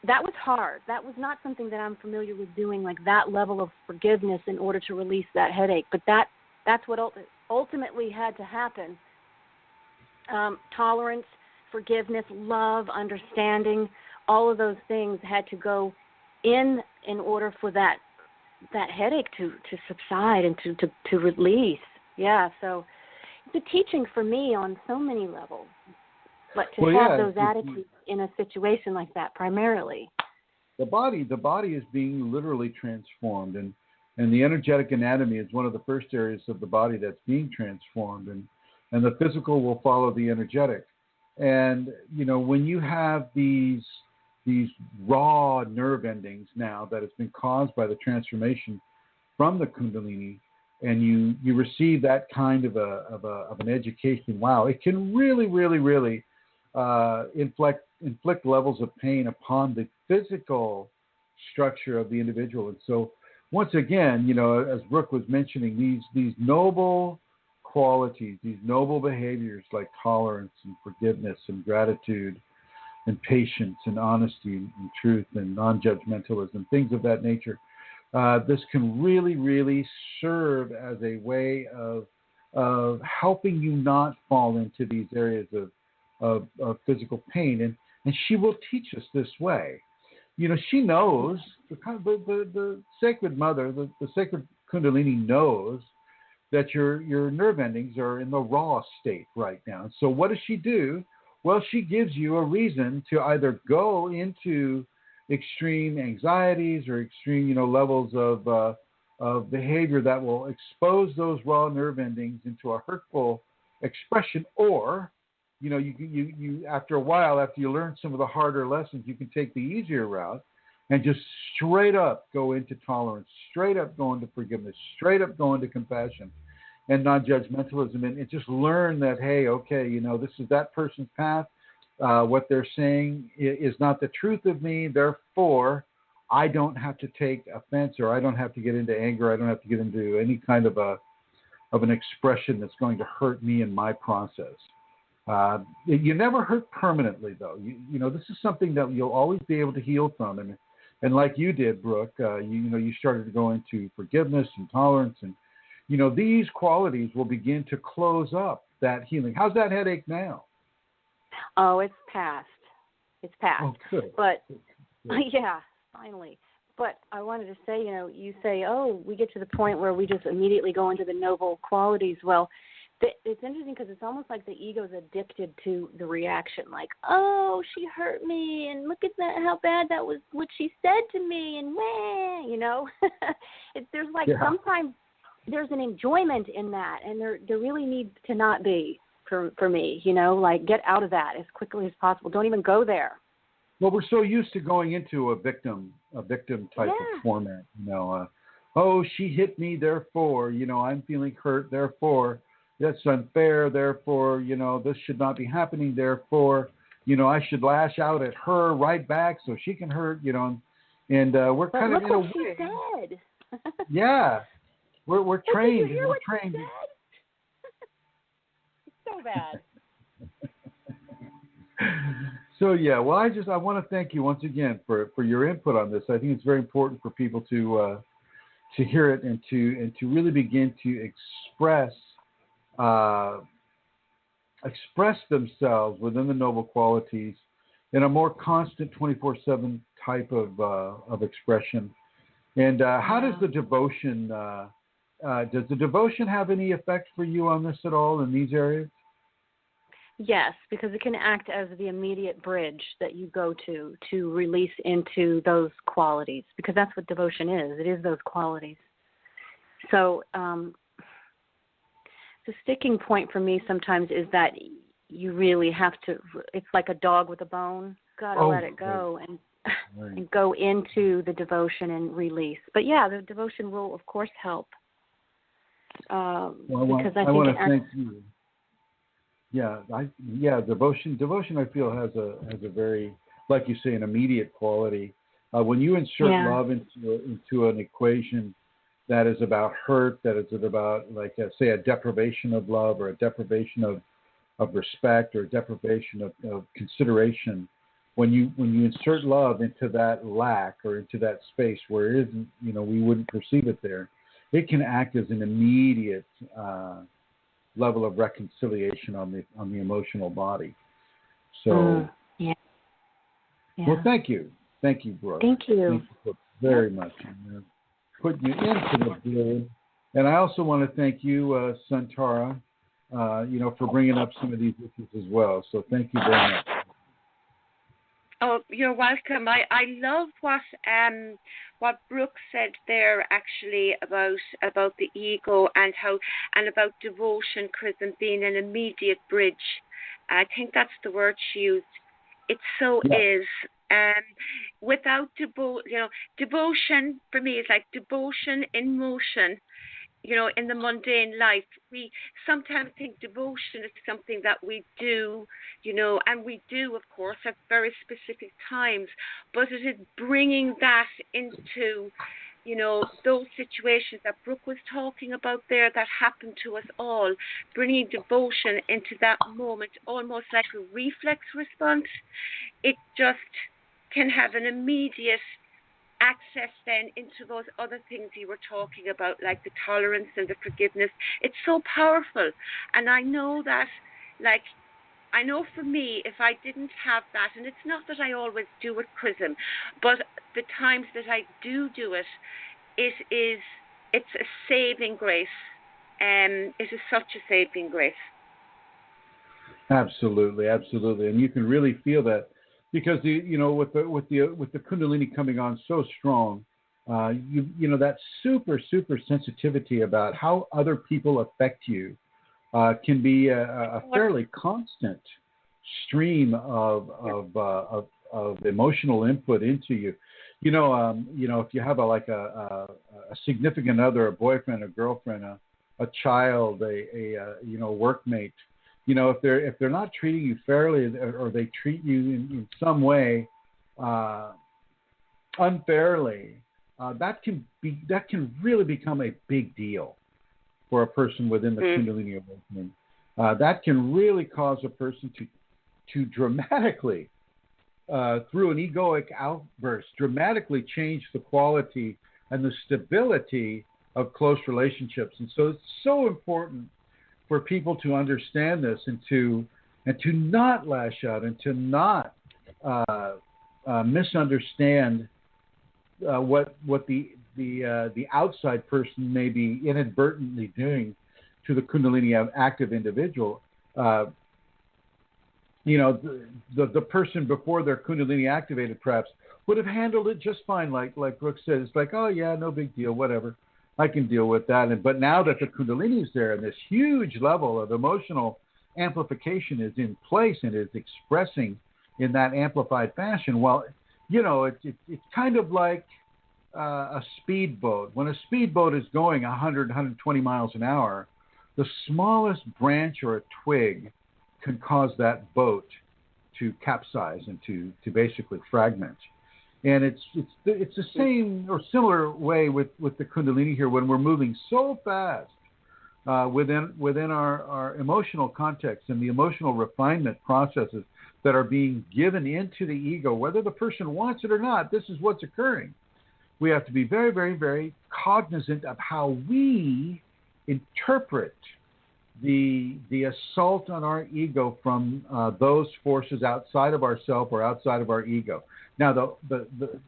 that was hard. That was not something that I'm familiar with doing, like that level of forgiveness in order to release that headache. But that's what ultimately had to happen. Tolerance, forgiveness, love, understanding, all of those things had to go in order for that headache to subside and to release. Yeah, so it's a teaching for me on so many levels. But to have those attitudes in a situation like that primarily. The body is being literally transformed, and the energetic anatomy is one of the first areas of the body that's being transformed, and the physical will follow the energetic. And, when you have these raw nerve endings now that has been caused by the transformation from the Kundalini, and you receive that kind of an education, wow, it can really, really, really inflict levels of pain upon the physical structure of the individual. And so, once again, as Brooke was mentioning, these noble qualities, these noble behaviors like tolerance and forgiveness and gratitude and patience and honesty and truth and non-judgmentalism, things of that nature, this can really, really serve as a way of helping you not fall into these areas of physical pain. And she will teach us this way. She knows, the Sacred Mother, the Sacred Kundalini knows that your nerve endings are in the raw state right now. So what does she do? Well, she gives you a reason to either go into extreme anxieties or extreme, levels of behavior that will expose those raw nerve endings into a hurtful expression, or, you after a while, after you learn some of the harder lessons, you can take the easier route and just straight up go into tolerance, straight up go into forgiveness, straight up go into compassion and non-judgmentalism, and just learn that, hey, okay, this is that person's path. What they're saying is not the truth of me. Therefore, I don't have to take offense, or I don't have to get into anger. I don't have to get into any kind of an expression that's going to hurt me in my process. You never hurt permanently, though. This is something that you'll always be able to heal from. And like you did, Brooke, you started to go into forgiveness and tolerance, and these qualities will begin to close up that healing. How's that headache now? Oh, it's passed. It's passed. Oh, good. But, good. Yeah, finally. But I wanted to say, you say, oh, we get to the point where we just immediately go into the noble qualities. Well, it's interesting because it's almost like the ego's addicted to the reaction, like, oh, she hurt me, and look at that, how bad that was, what she said to me, and there's like sometimes there's an enjoyment in that, and there really needs to not be for me, like get out of that as quickly as possible. Don't even go there. Well, we're so used to going into a victim type of format, oh, she hit me, therefore, I'm feeling hurt, therefore, that's unfair, therefore, this should not be happening, therefore, I should lash out at her right back so she can hurt, and we're kind of in a way. She said. Yeah, we're trained. We're trained. It's so bad. So well, I want to thank you once again for your input on this. I think it's very important for people to hear it and to really begin to express themselves within the noble qualities in a more constant 24/7 type of expression. And how does the devotion have any effect for you on this at all in these areas? Yes, because it can act as the immediate bridge that you go to release into those qualities, because that's what devotion is. It is those qualities. So the sticking point for me sometimes is that you really have to, it's like a dog with a bone. Got to let it go and go into the devotion and release. But yeah, the devotion will, of course, help. Because I want to thank you. Devotion I feel has a very, like you say, an immediate quality. When you insert love into an equation that is about hurt, that is about, like, say, a deprivation of love or a deprivation of respect or a deprivation of consideration, when you insert love into that lack or into that space where it isn't, we wouldn't perceive it there, it can act as an immediate level of reconciliation on the emotional body. So, well, thank you, Brooke. Thank you. Thank you very much. Put you into the blue, and I also want to thank you, Santara, for bringing up some of these issues as well. So, thank you very much. Oh, you're welcome. I love what Brooke said there, actually, about the ego and about devotion, Chrism, being an immediate bridge. I think that's the word she used. It so is. Without devotion for me is like devotion in motion. In the mundane life, we sometimes think devotion is something that we do, and we do, of course, at very specific times, but it is bringing that into, those situations that Brooke was talking about there that happen to us all, bringing devotion into that moment, almost like a reflex response. It just can have an immediate access then into those other things you were talking about, like the tolerance and the forgiveness. It's so powerful. And I know that, for me, if I didn't have that, and it's not that I always do it, Chrism, but the times that I do it, it's a saving grace. It is such a saving grace. Super, absolutely. And you can really feel that. Because with the Kundalini coming on so strong, that super sensitivity about how other people affect you can be a fairly constant stream of emotional input into you. If you have a significant other, a boyfriend, a girlfriend, a child, a workmate. If they're not treating you fairly, or they treat you in some way unfairly, that can really become a big deal for a person within the Kundalini awakening. That can really cause a person to dramatically, through an egoic outburst, dramatically change the quality and the stability of close relationships. And so it's so important for people to understand this and to not lash out and to not misunderstand what the outside person may be inadvertently doing to the Kundalini active individual. The person before they're Kundalini activated perhaps would have handled it just fine, like Brooke said. It's like, oh yeah, no big deal, whatever. I can deal with that. But now that the Kundalini is there and this huge level of emotional amplification is in place and is expressing in that amplified fashion, well, it's kind of like a speedboat. When a speedboat is going 100, 120 miles an hour, the smallest branch or a twig can cause that boat to capsize and to basically fragment. And it's the same or similar way with the Kundalini here when we're moving so fast within our emotional context and the emotional refinement processes that are being given into the ego, whether the person wants it or not. This is what's occurring. We have to be very, very, very cognizant of how we interpret the assault on our ego from those forces outside of ourself or outside of our ego. Now, the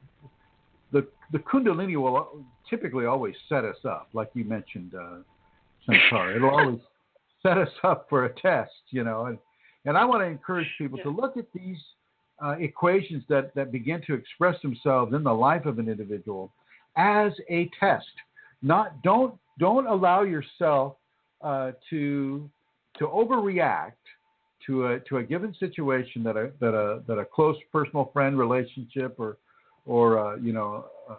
Kundalini will typically always set us up, like you mentioned, Sankara. It'll always set us up for a test, and I want to encourage people to look at these equations that begin to express themselves in the life of an individual as a test. Don't allow yourself to overreact to a given situation that a close personal friend relationship or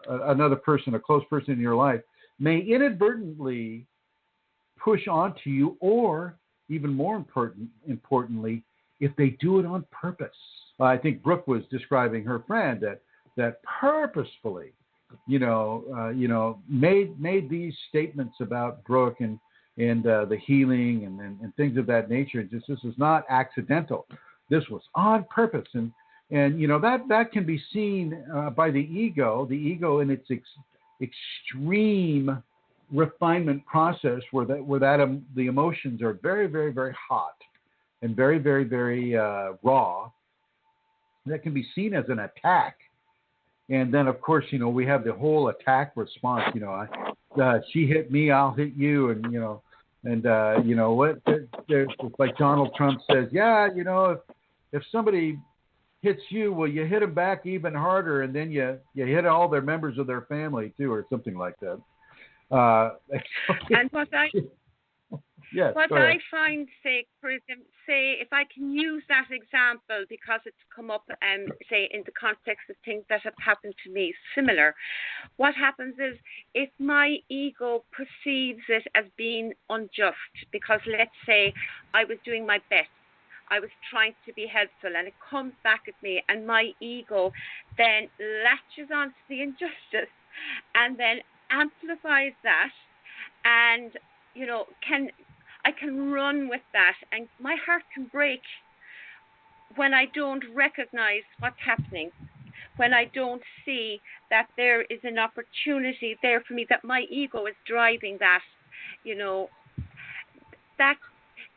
another person, a close person in your life, may inadvertently push onto you, or even more importantly, if they do it on purpose. I think Brooke was describing her friend that purposefully, made these statements about Brooke and the healing and things of that nature. This is not accidental. This was on purpose, and that can be seen by the ego in its extreme refinement process, where the emotions are very, very, very hot and very, very, very raw. That can be seen as an attack. And then, of course, we have the whole attack response. She hit me, I'll hit you, and there's like Donald Trump says, if somebody hits you, well, you hit them back even harder, and then you hit all their members of their family too, or something like that. And what I find, Chrism, if I can use that example because it's come up, say, in the context of things that have happened to me, similar, what happens is if my ego perceives it as being unjust, because let's say I was doing my best, I was trying to be helpful, and it comes back at me, and my ego then latches onto the injustice and then amplifies that, and I can run with that, and my heart can break when I don't recognize what's happening, when I don't see that there is an opportunity there for me, that my ego is driving that,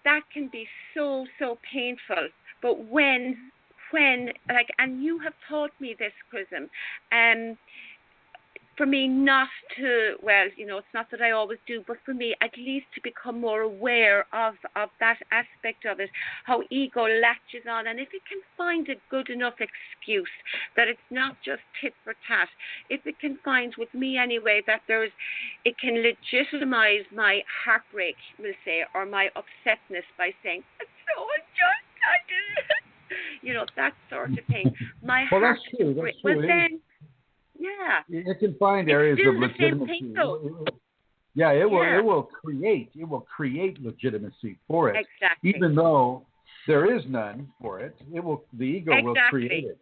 that can be so, so painful. But when and you have taught me this, Chrism, for me not to, it's not that I always do, but for me at least to become more aware of that aspect of it, how ego latches on, and if it can find a good enough excuse that it's not just tit for tat, if it can find, with me anyway, that it can legitimize my heartbreak, we'll say, or my upsetness by saying, it's so unjust, I did it. That sort of thing. My heart that's true. That's true. Well, then, yeah, it can find areas of legitimacy. It will create legitimacy for it. Exactly. Even though there is none for it, the ego will create it.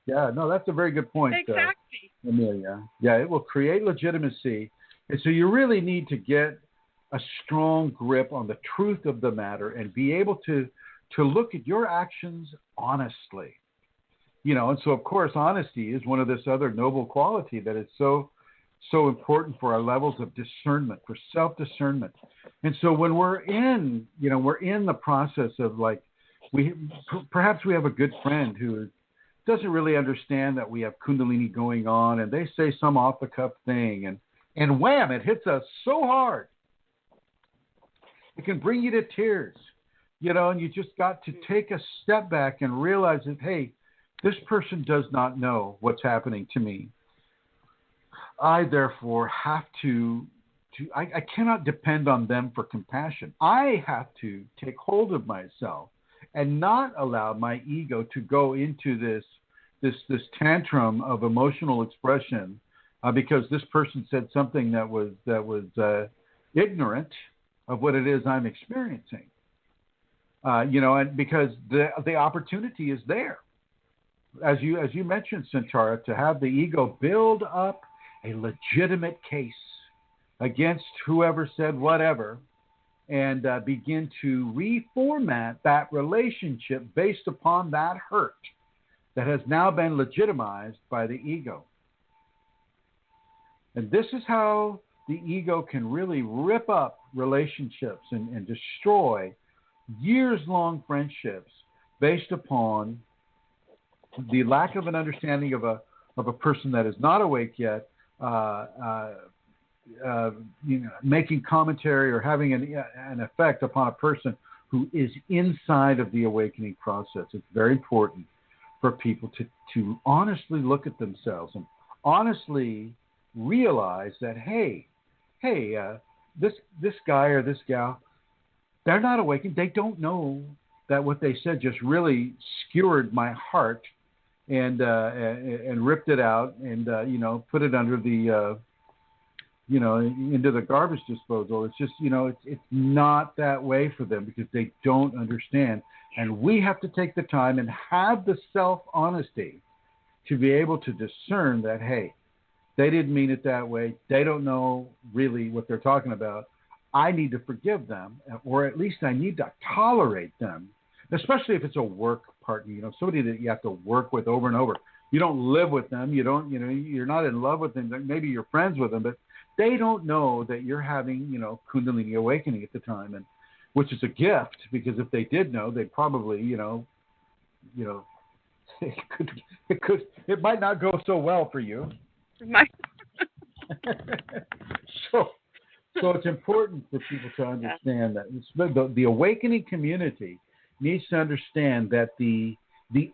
Yeah, no, that's a very good point, exactly. Amelia. Yeah, it will create legitimacy, and so you really need to get a strong grip on the truth of the matter and be able to look at your actions honestly. And so, of course, honesty is one of this other noble quality that is so important for our levels of discernment, for self-discernment. And so when we're in the process of perhaps we have a good friend who doesn't really understand that we have Kundalini going on, and they say some off-the-cuff thing, and wham, it hits us so hard. It can bring you to tears, and you just got to take a step back and realize that, hey, this person does not know what's happening to me. I, therefore, have I cannot depend on them for compassion. I have to take hold of myself and not allow my ego to go into this tantrum of emotional expression because this person said something that was ignorant of what it is I'm experiencing. And because the opportunity is there. As you mentioned, Santara, to have the ego build up a legitimate case against whoever said whatever and begin to reformat that relationship based upon that hurt that has now been legitimized by the ego. And this is how the ego can really rip up relationships and destroy years-long friendships based upon the lack of an understanding of a person that is not awake yet, making commentary or having an effect upon a person who is inside of the awakening process. It's very important for people to honestly look at themselves and honestly realize that, hey, this guy or this gal, they're not awakened. They don't know that what they said just really skewered my heart and ripped it out and put it under the into the garbage disposal. It's just it's not that way for them because they don't understand. And we have to take the time and have the self-honesty to be able to discern that, hey, they didn't mean it that way. They don't know really what they're talking about. I need to forgive them, or at least I need to tolerate them, especially if it's a work partner, somebody that you have to work with over and over. You don't live with them. You don't, you're not in love with them. Maybe you're friends with them, but they don't know that you're having, Kundalini awakening at the time, and which is a gift, because if they did know, they'd probably, it might not go so well for you. So it's important for people to understand that the awakening community needs to understand that the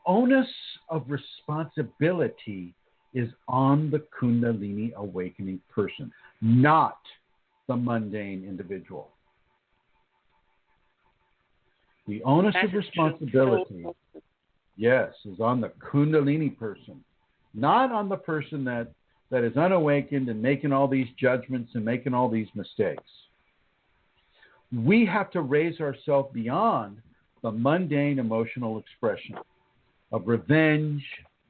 onus of responsibility is on the Kundalini awakening person, not the mundane individual. The onus of responsibility, yes, is on the Kundalini person, not on the person that is unawakened and making all these judgments and making all these mistakes. We have to raise ourselves beyond the mundane emotional expression of revenge,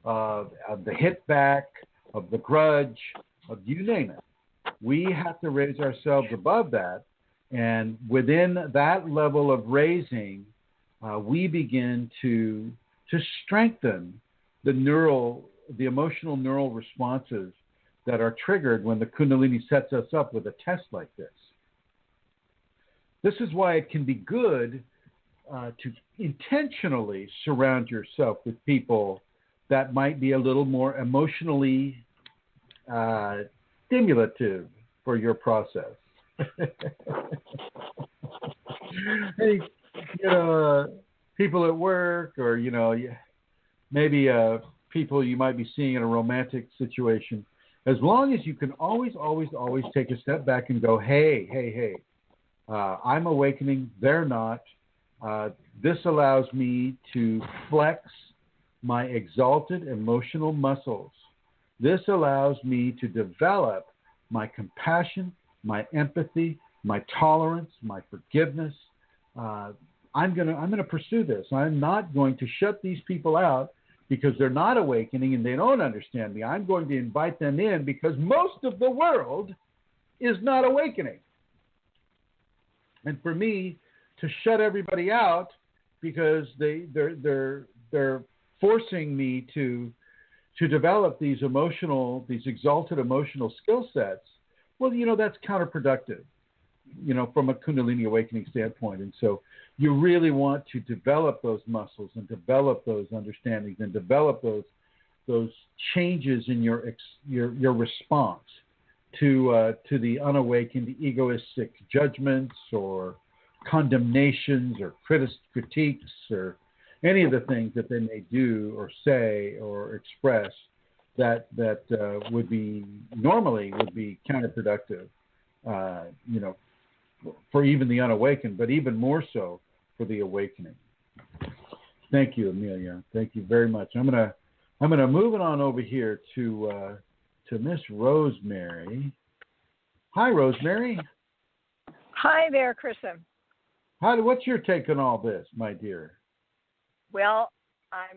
of the hit back, of the grudge, of you name it. We have to raise ourselves above that. And within that level of raising, we begin to strengthen the emotional neural responses that are triggered when the Kundalini sets us up with a test like this. This is why it can be good to intentionally surround yourself with people that might be a little more emotionally stimulative for your process. Hey, people at work, or maybe people you might be seeing in a romantic situation. As long as you can always take a step back and go, hey, I'm awakening, they're not. This allows me to flex my exalted emotional muscles. This allows me to develop my compassion, my empathy, my tolerance, my forgiveness. I'm gonna pursue this. I'm not going to shut these people out because they're not awakening and they don't understand me. I'm going to invite them in because most of the world is not awakening. And for me to shut everybody out because they're forcing me to develop these exalted emotional skill sets, well, that's counterproductive, from a Kundalini awakening standpoint. And so you really want to develop those muscles and develop those understandings and develop those changes in your response to the unawakened egoistic judgments or condemnations or critiques or any of the things that they may do or say or express that would be counterproductive, for even the unawakened, but even more so for the awakening. Thank you, Amelia. Thank you very much. I'm gonna move it on over here to Miss Rosemary. Hi, Rosemary. Hi there, Chrism. What's your take on all this, my dear? Well, I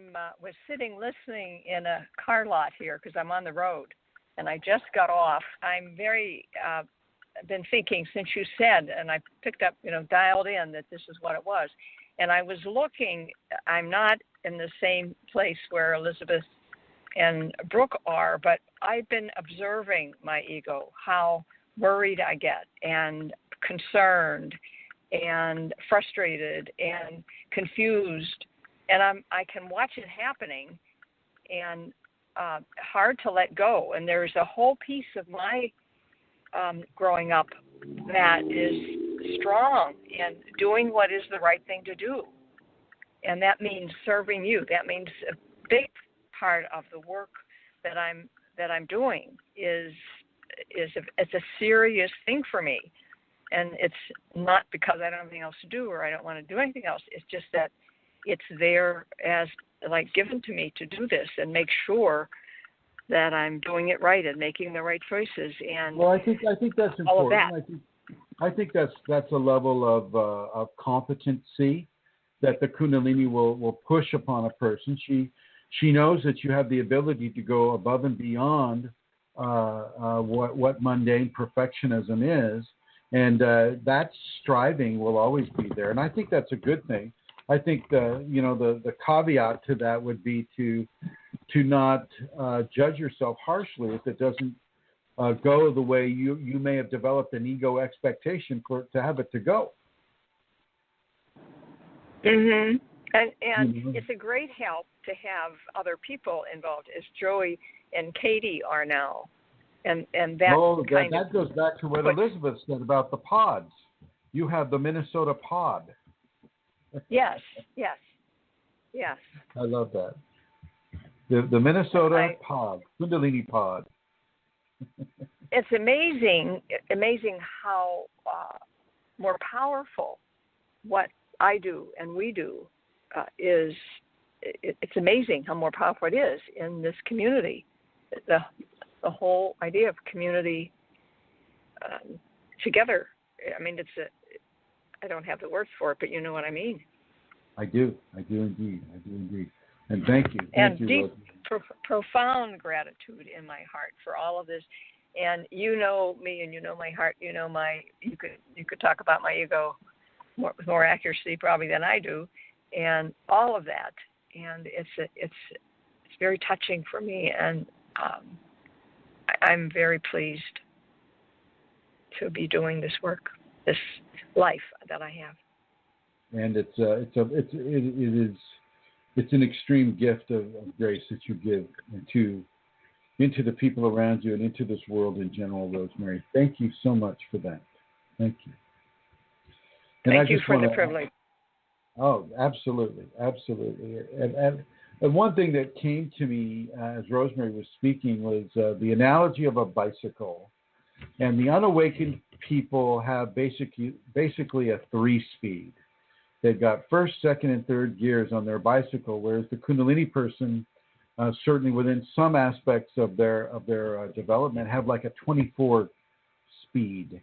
was sitting listening in a car lot here because I'm on the road, and I just got off. I'm very been thinking since you said, and I picked up, dialed in that this is what it was. And I was looking, I'm not in the same place where Elizabeth and Brooke are, but I've been observing my ego, how worried I get, and concerned, and frustrated, and confused, and I can watch it happening, and hard to let go. And there's a whole piece of my growing up that is strong in doing what is the right thing to do, and that means serving you. That means a big part of the work that I'm doing is it's a serious thing for me, and it's not because I don't have anything else to do or I don't want to do anything else. It's just that it's there as like given to me to do this and make sure that I'm doing it right and making the right choices. And well, I think that's important. All of that. I think that's a level of competency that the Kundalini will push upon a person. She knows that you have the ability to go above and beyond what mundane perfectionism is, and that striving will always be there. And I think that's a good thing. I think the caveat to that would be to not judge yourself harshly if it doesn't go the way you may have developed an ego expectation for it to have it to go. Mm-hmm. And it's a great help to have other people involved, as Joey and Katie are now. And that goes back to what Elizabeth said about the pods. You have the Minnesota pod. Yes. I love that. The Minnesota pod, Kundalini pod. It's amazing how more powerful what I do and we do is. It's amazing how more powerful it is in this community. The whole idea of community together. I mean, I don't have the words for it, but you know what I mean. I do indeed. And thank you. And deep, profound gratitude in my heart for all of this. And you know me, and you know my heart. You know you could talk about my ego with more accuracy probably than I do, and all of that. And it's very touching for me, and I'm very pleased to be doing this work, this life that I have. And it's an extreme gift of grace that you give into the people around you and into this world in general, Rosemary. Thank you so much for that. Thank you. And Thank you for the privilege. Oh, absolutely. And one thing that came to me as Rosemary was speaking was the analogy of a bicycle. And the unawakened people have basically a 3-speed. They've got first, second, and third gears on their bicycle, whereas the Kundalini person, certainly within some aspects of their development, have like a 24-speed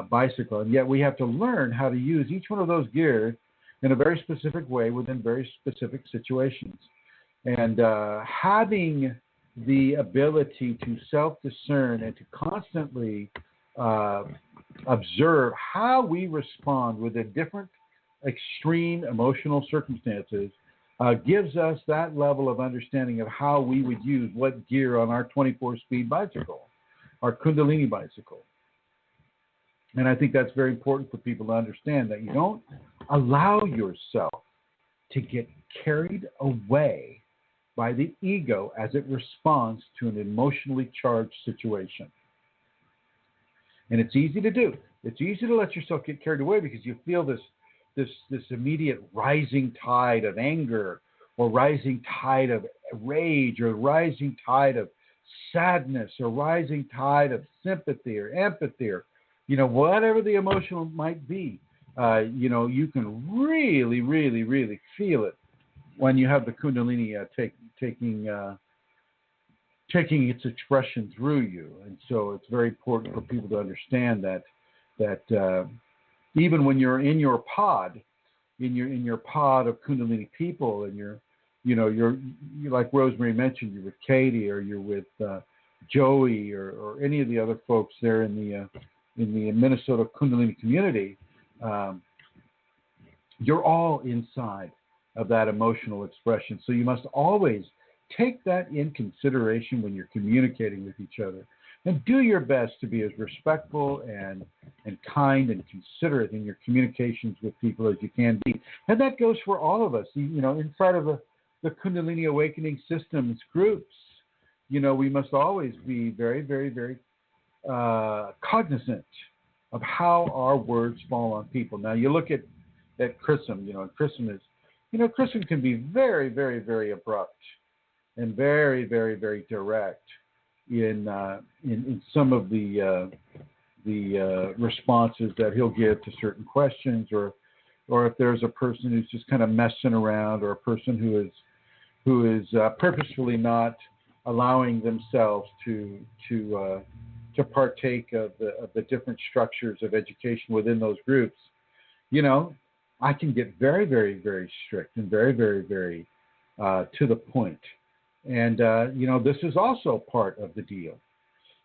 bicycle. And yet we have to learn how to use each one of those gears in a very specific way within very specific situations. And having the ability to self-discern and to constantly observe how we respond within different extreme emotional circumstances gives us that level of understanding of how we would use what gear on our 24-speed bicycle, our Kundalini bicycle. And I think that's very important for people to understand, that you don't allow yourself to get carried away by the ego as it responds to an emotionally charged situation. And it's easy to do. It's easy to let yourself get carried away because you feel this immediate rising tide of anger, or rising tide of rage, or rising tide of sadness, or rising tide of sympathy or empathy, or whatever the emotional might be. You can really, really, really feel it when you have the Kundalini taking its expression through you. And so it's very important for people to understand that even when you're in your pod, in your pod of Kundalini people, and you're like Rosemary mentioned, you're with Katie, or you're with Joey, or any of the other folks there in the Minnesota Kundalini community, you're all inside of that emotional expression. So you must always take that in consideration when you're communicating with each other. And do your best to be as respectful and kind and considerate in your communications with people as you can be. And that goes for all of us. Inside of the Kundalini Awakening Systems groups, we must always be very, very, very cognizant of how our words fall on people. Now, you look at Chrism, and Chrism is, Chrism can be very, very, very abrupt and very, very, very direct in some of the responses that he'll give to certain questions, or if there's a person who's just kind of messing around, or a person who is purposefully not allowing themselves to partake of the different structures of education within those groups. I can get very, very, very strict and very, very, very to the point. And, this is also part of the deal.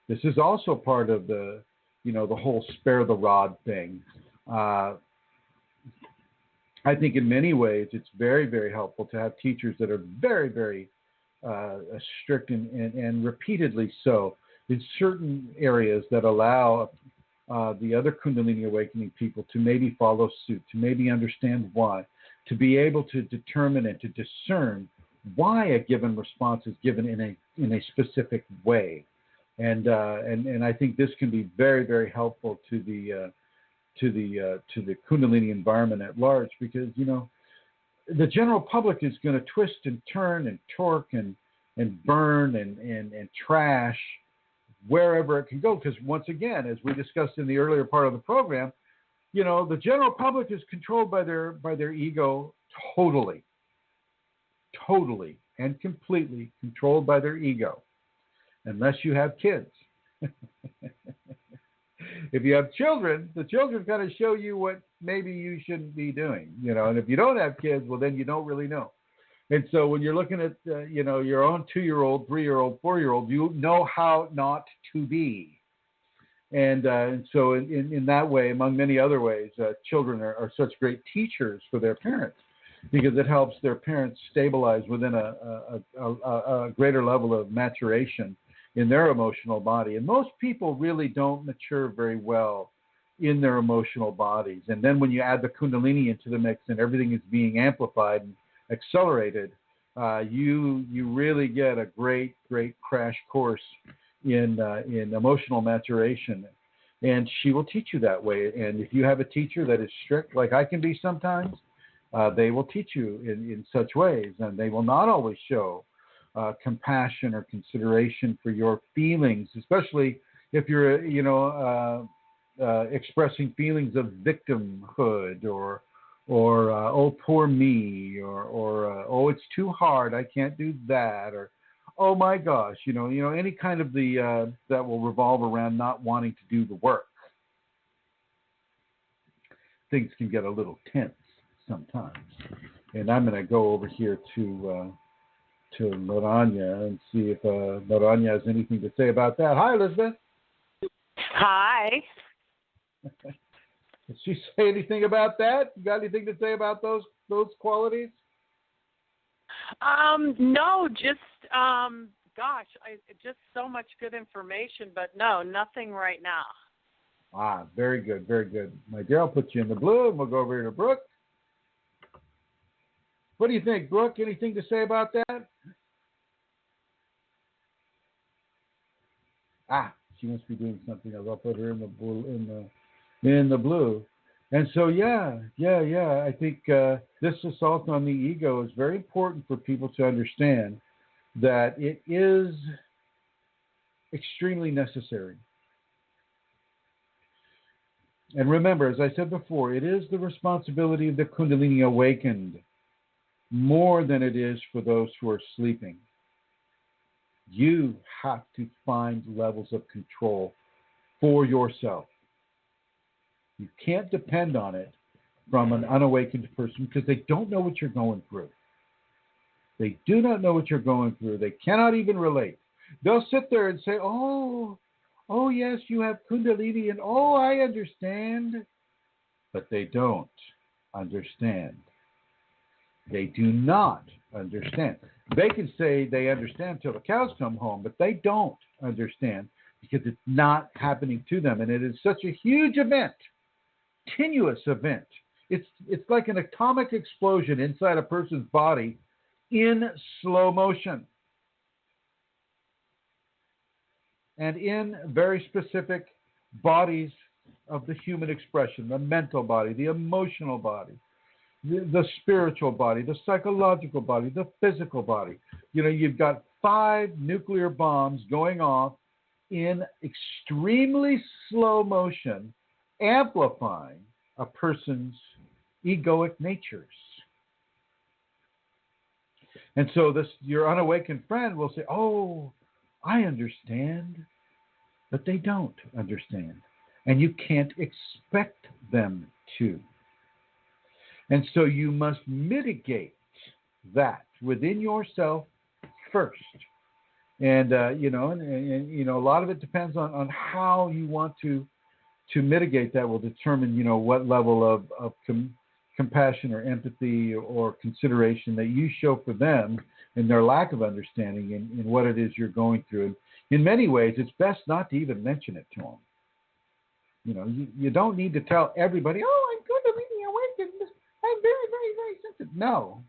This is also part of the whole spare the rod thing. I think in many ways it's very, very helpful to have teachers that are very, very strict and repeatedly so in certain areas that allow the other Kundalini Awakening people to maybe follow suit, to maybe understand why, to be able to determine and to discern why a given response is given in a specific way, and I think this can be very, very helpful to the Kundalini environment at large, because the general public is going to twist and turn and torque and burn and trash wherever it can go, because once again, as we discussed in the earlier part of the program, the general public is controlled by their ego totally and completely controlled by their ego, unless you have kids. If you have children, the children kind of show you what maybe you shouldn't be doing, and if you don't have kids, well, then you don't really know. And so when you're looking at, your own 2-year-old, 3-year-old, 4-year-old, you know how not to be. And so in that way, among many other ways, children are such great teachers for their parents, because it helps their parents stabilize within a greater level of maturation in their emotional body. And most people really don't mature very well in their emotional bodies. And then when you add the Kundalini into the mix and everything is being amplified and accelerated, you really get a great crash course in emotional maturation. And she will teach you that way. And if you have a teacher that is strict, like I can be sometimes, they will teach you in such ways, and they will not always show compassion or consideration for your feelings, especially if you're, expressing feelings of victimhood or oh, poor me, or oh, it's too hard, I can't do that, or oh my gosh, any kind of the that will revolve around not wanting to do the work. Things can get a little tense sometimes. And I'm going to go over here to Noranya and see if Noranya has anything to say about that. Hi, Elizabeth. Hi. Did she say anything about that? You got anything to say about those qualities? No, just just so much good information, but no, nothing right now. Ah, very good, very good. My dear, I'll put you in the blue, and we'll go over here to Brooke. What do you think, Brooke? Anything to say about that? Ah, she must be doing something else. I'll put her in the blue. And so, yeah. I think this assault on the ego is very important for people to understand that it is extremely necessary. And remember, as I said before, it is the responsibility of the Kundalini awakened more than it is for those who are sleeping. You have to find levels of control for yourself. You can't depend on it from an unawakened person, because they don't know what you're going through. They do not know what you're going through. They cannot even relate. They'll sit there and say, oh, yes, you have Kundalini, and oh, I understand. But they don't understand. They do not understand. They can say they understand till the cows come home, but they don't understand, because it's not happening to them. And it is such a huge event, tenuous event. It's like an atomic explosion inside a person's body in slow motion. And in very specific bodies of the human expression, the mental body, the emotional body, the spiritual body, the psychological body, the physical body. You know, you've got 5 nuclear bombs going off in extremely slow motion, amplifying a person's egoic natures. And so your unawakened friend will say, oh, I understand. But they don't understand. And you can't expect them to. And so you must mitigate that within yourself first. And, you know, and a lot of it depends on how you want to mitigate that will determine, you know, what level of compassion or empathy or consideration that you show for them and their lack of understanding in what it is you're going through. And in many ways, it's best not to even mention it to them. You know, you don't need to tell everybody, oh, I'm Kundalini awakened. I'm very, very, very sensitive. No.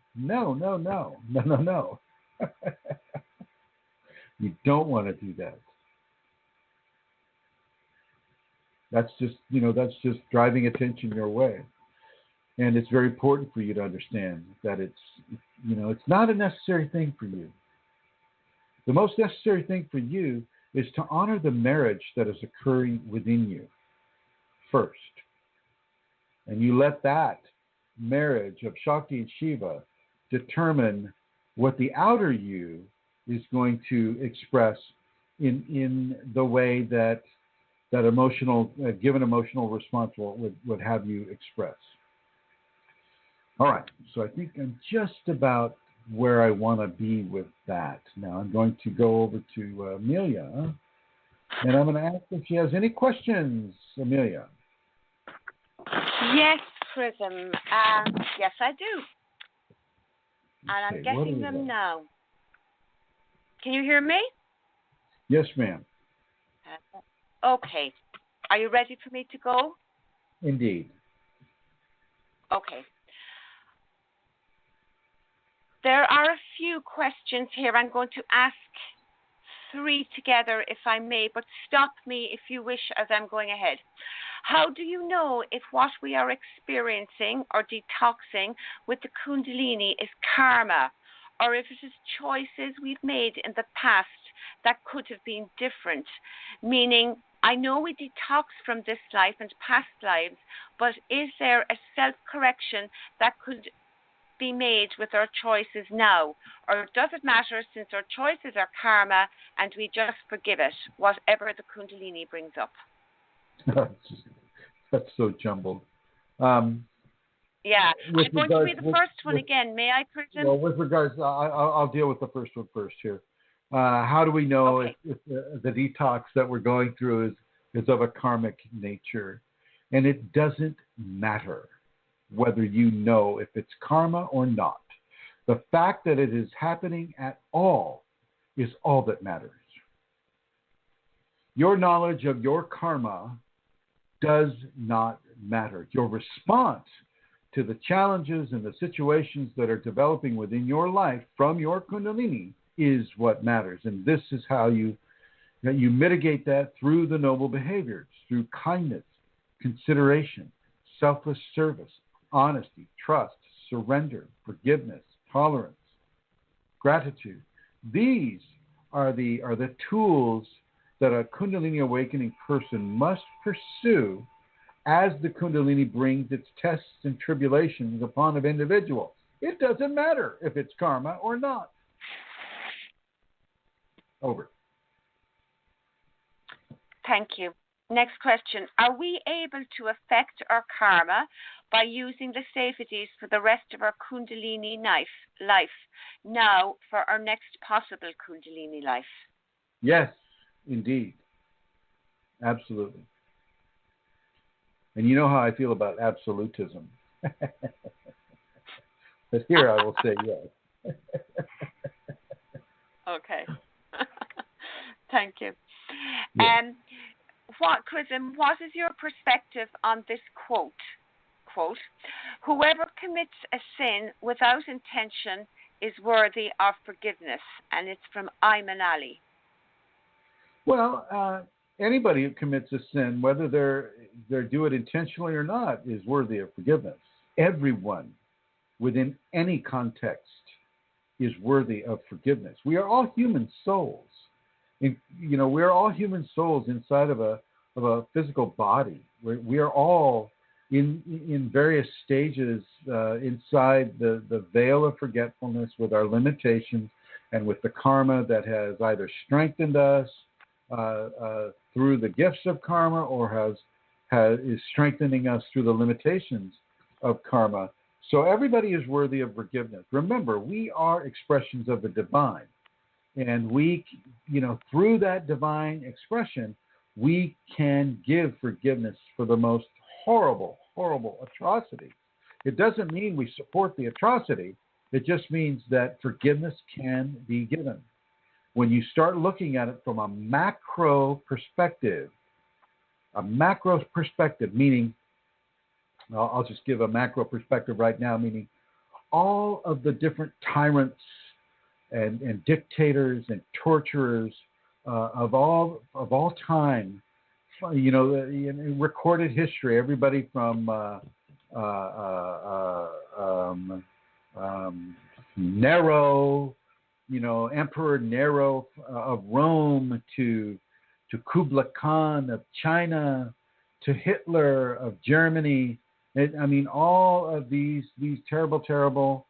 You don't want to do that. That's just driving attention your way. And it's very important for you to understand that it's not a necessary thing for you. The most necessary thing for you is to honor the marriage that is occurring within you first. And you let that marriage of Shakti and Shiva determine what the outer you is going to express in the way that given emotional response would have you express. All right, so I think I'm just about where I want to be with that. Now I'm going to go over to Amelia, and I'm going to ask if she has any questions. Amelia. Yes, Chrism. Yes, I do. And I'm getting them now. Can you hear me? Yes, ma'am. Okay. Are you ready for me to go? Indeed. Okay. There are a few questions here. I'm going to ask 3 together, if I may, but stop me if you wish as I'm going ahead. How do you know if what we are experiencing or detoxing with the Kundalini is karma, or if it is choices we've made in the past that could have been different? Meaning, I know we detox from this life and past lives, but is there a self-correction that could be made with our choices now? Or does it matter since our choices are karma and we just forgive it, whatever the Kundalini brings up? That's so jumbled. Yeah, I'm going to read the first one again. May I, Chrism? Well, with regards, I'll deal with the first one first here. How do we know if the detox that we're going through is of a karmic nature? And it doesn't matter whether you know if it's karma or not. The fact that it is happening at all is all that matters. Your knowledge of your karma does not matter. Your response to the challenges and the situations that are developing within your life from your Kundalini is what matters. And this is how you mitigate that through the noble behaviors, through kindness, consideration, selfless service, honesty, trust, surrender, forgiveness, tolerance, gratitude. These are the tools that a Kundalini awakening person must pursue as the Kundalini brings its tests and tribulations upon an individual. It doesn't matter if it's karma or not. Over. Thank you. Next question. Are we able to affect our karma by using the safeties for the rest of our Kundalini life now for our next possible Kundalini life? Yes, indeed. Absolutely. And you know how I feel about absolutism. But here I will say yes. Okay. Thank you. Yeah. Chrism, what is your perspective on this quote? Quote, whoever commits a sin without intention is worthy of forgiveness. And it's from Ayman Ali. Well, anybody who commits a sin, whether they do it intentionally or not, is worthy of forgiveness. Everyone within any context is worthy of forgiveness. We are all human souls. We are all human souls inside of a physical body. We are all in various stages inside the veil of forgetfulness with our limitations and with the karma that has either strengthened us through the gifts of karma or is strengthening us through the limitations of karma. So everybody is worthy of forgiveness. Remember, we are expressions of the divine. And we, through that divine expression, we can give forgiveness for the most horrible, horrible atrocity. It doesn't mean we support the atrocity. It just means that forgiveness can be given. When you start looking at it from a macro perspective, meaning, I'll just give a macro perspective right now, meaning all of the different tyrants and dictators and torturers of all time, in recorded history, everybody from Nero, Emperor Nero of Rome, to Kublai Khan of China, to Hitler of Germany. All of these terrible, terrible,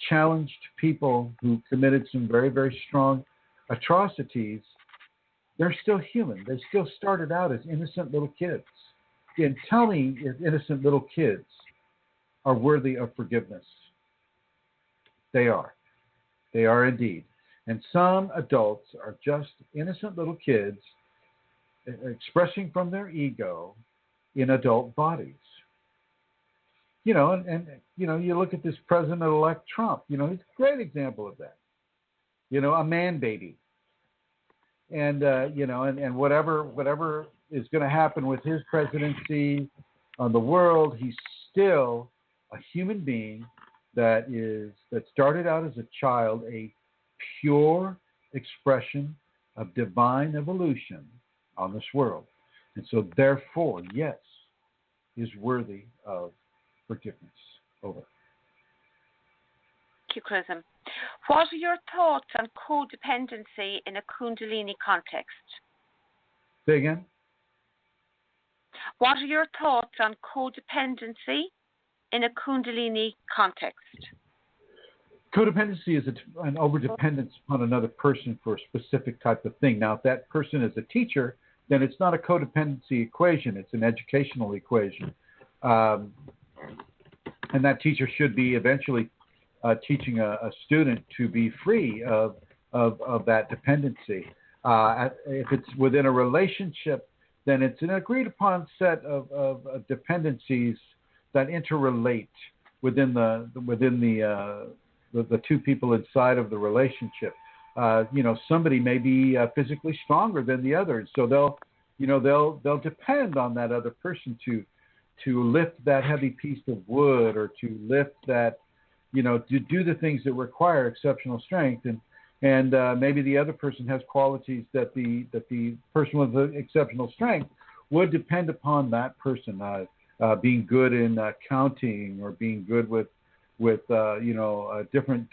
challenged people who committed some very, very strong atrocities, they're still human. They still started out as innocent little kids. And tell me if innocent little kids are worthy of forgiveness. They are. They are indeed. And some adults are just innocent little kids expressing from their ego in adult bodies. You look at this President-elect Trump. He's a great example of that. A man baby. And and whatever is going to happen with his presidency on the world, he's still a human being that started out as a child, a pure expression of divine evolution on this world. And so therefore, yes, is worthy of forgiveness. Over. Thank you, Chrism. What are your thoughts on codependency in a Kundalini context? Say again? What are your thoughts on codependency in a Kundalini context? Codependency is an overdependence upon another person for a specific type of thing. Now, if that person is a teacher, then it's not a codependency equation. It's an educational equation. And that teacher should be eventually teaching a student to be free of that dependency. If it's within a relationship, then it's an agreed upon set of dependencies that interrelate within the two people inside of the relationship. Somebody may be physically stronger than the other, so they'll depend on that other person to lift that heavy piece of wood, or to lift that, to do the things that require exceptional strength. And maybe the other person has qualities that the person with the exceptional strength would depend upon that person, being good in counting, or being good with different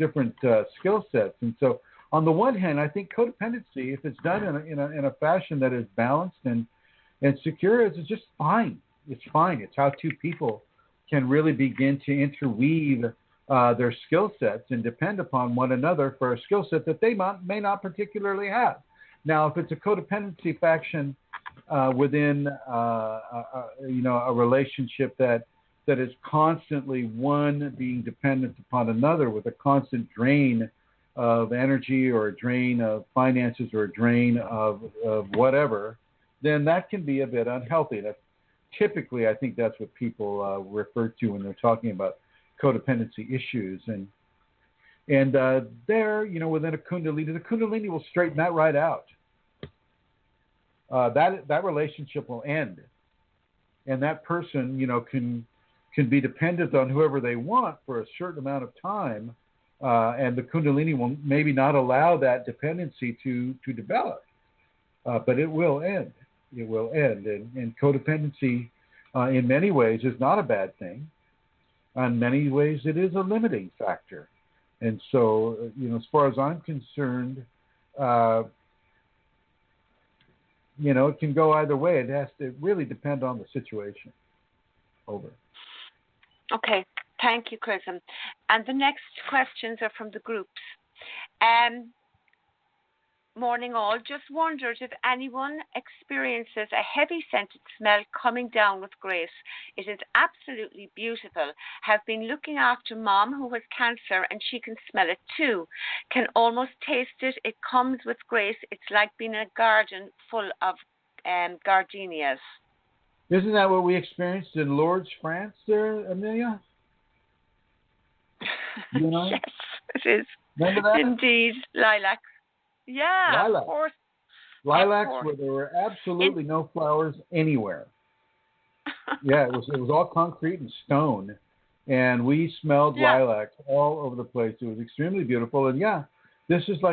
skill sets. And so, on the one hand, I think codependency, if it's done in a fashion that is balanced and secure, is just fine. It's fine. It's how two people can really begin to interweave their skill sets and depend upon one another for a skill set that they may not particularly have. Now, if it's a codependency faction within a relationship that is constantly one being dependent upon another, with a constant drain of energy, or a drain of finances, or a drain of whatever, then that can be a bit unhealthy. Typically, I think that's what people refer to when they're talking about codependency issues. And there, within a Kundalini, the Kundalini will straighten that right out. that relationship will end, and that person, can be dependent on whoever they want for a certain amount of time, and the Kundalini will maybe not allow that dependency to develop, but it will end. It will end, and codependency, in many ways, is not a bad thing. In many ways, it is a limiting factor, and so as far as I'm concerned, it can go either way. It has to really depend on the situation. Over. Okay, thank you, Chrism. And the next questions are from the groups. Morning all. Just wondered if anyone experiences a heavy scented smell coming down with grace. It is absolutely beautiful. Have been looking after Mom who has cancer and she can smell it too. Can almost taste it. It comes with grace. It's like being in a garden full of gardenias. Isn't that what we experienced in Lourdes, France there, Amelia? Yes, it is. Remember that? Indeed. Lilacs. Yeah, Lilacs. of course. Lilacs where there were absolutely no flowers anywhere. Yeah, it was all concrete and stone. And we smelled lilacs all over the place. It was extremely beautiful. And this is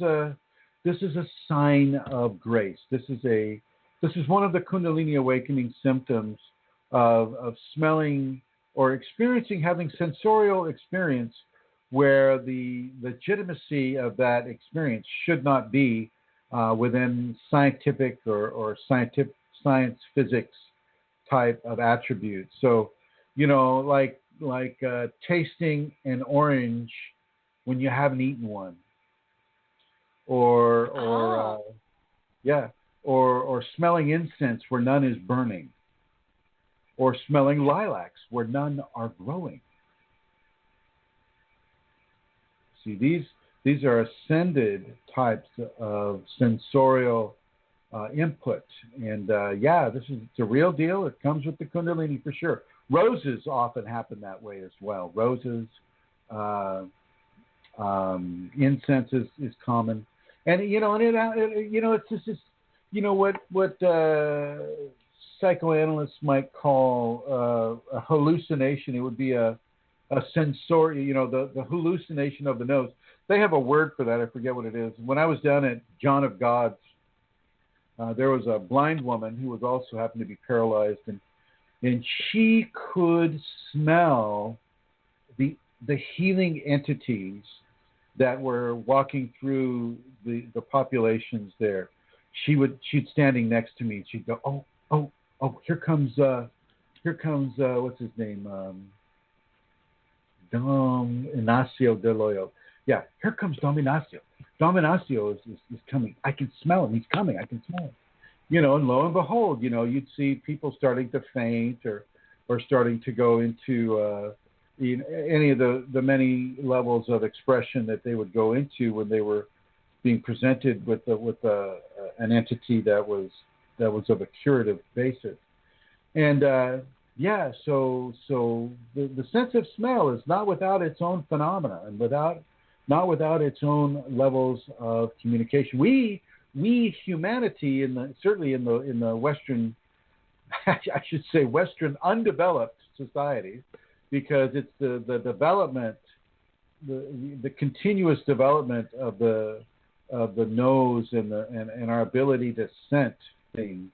a sign of grace. This is one of the Kundalini awakening symptoms of smelling or experiencing, having sensorial experience where the legitimacy of that experience should not be within scientific or science physics type of attributes. So, like tasting an orange when you haven't eaten one, or smelling incense where none is burning, or smelling lilacs where none are growing. See, these are ascended types of sensorial input, and it's a real deal. It comes with the Kundalini for sure. Roses often happen that way as well. Roses, incense is common, and it's just what psychoanalysts might call a hallucination. It would be a sensory, the hallucination of the nose. They have a word for that. I forget what it is. When I was down at John of God's, there was a blind woman who was also happened to be paralyzed, and she could smell the healing entities that were walking through the populations there. She'd standing next to me, and she'd go, oh, here comes what's his name? Dom Ignacio de Loyo. Yeah, here comes Dom Ignacio. Dom Ignacio is coming. I can smell him. He's coming. I can smell him. And lo and behold, you'd see people starting to faint or starting to go into any of the many levels of expression that they would go into when they were being presented with an entity that was of a curative basis. And so the sense of smell is not without its own phenomena and not without its own levels of communication. We humanity, certainly in the Western, I should say Western undeveloped society, because it's the development, the continuous development of the nose and our ability to scent things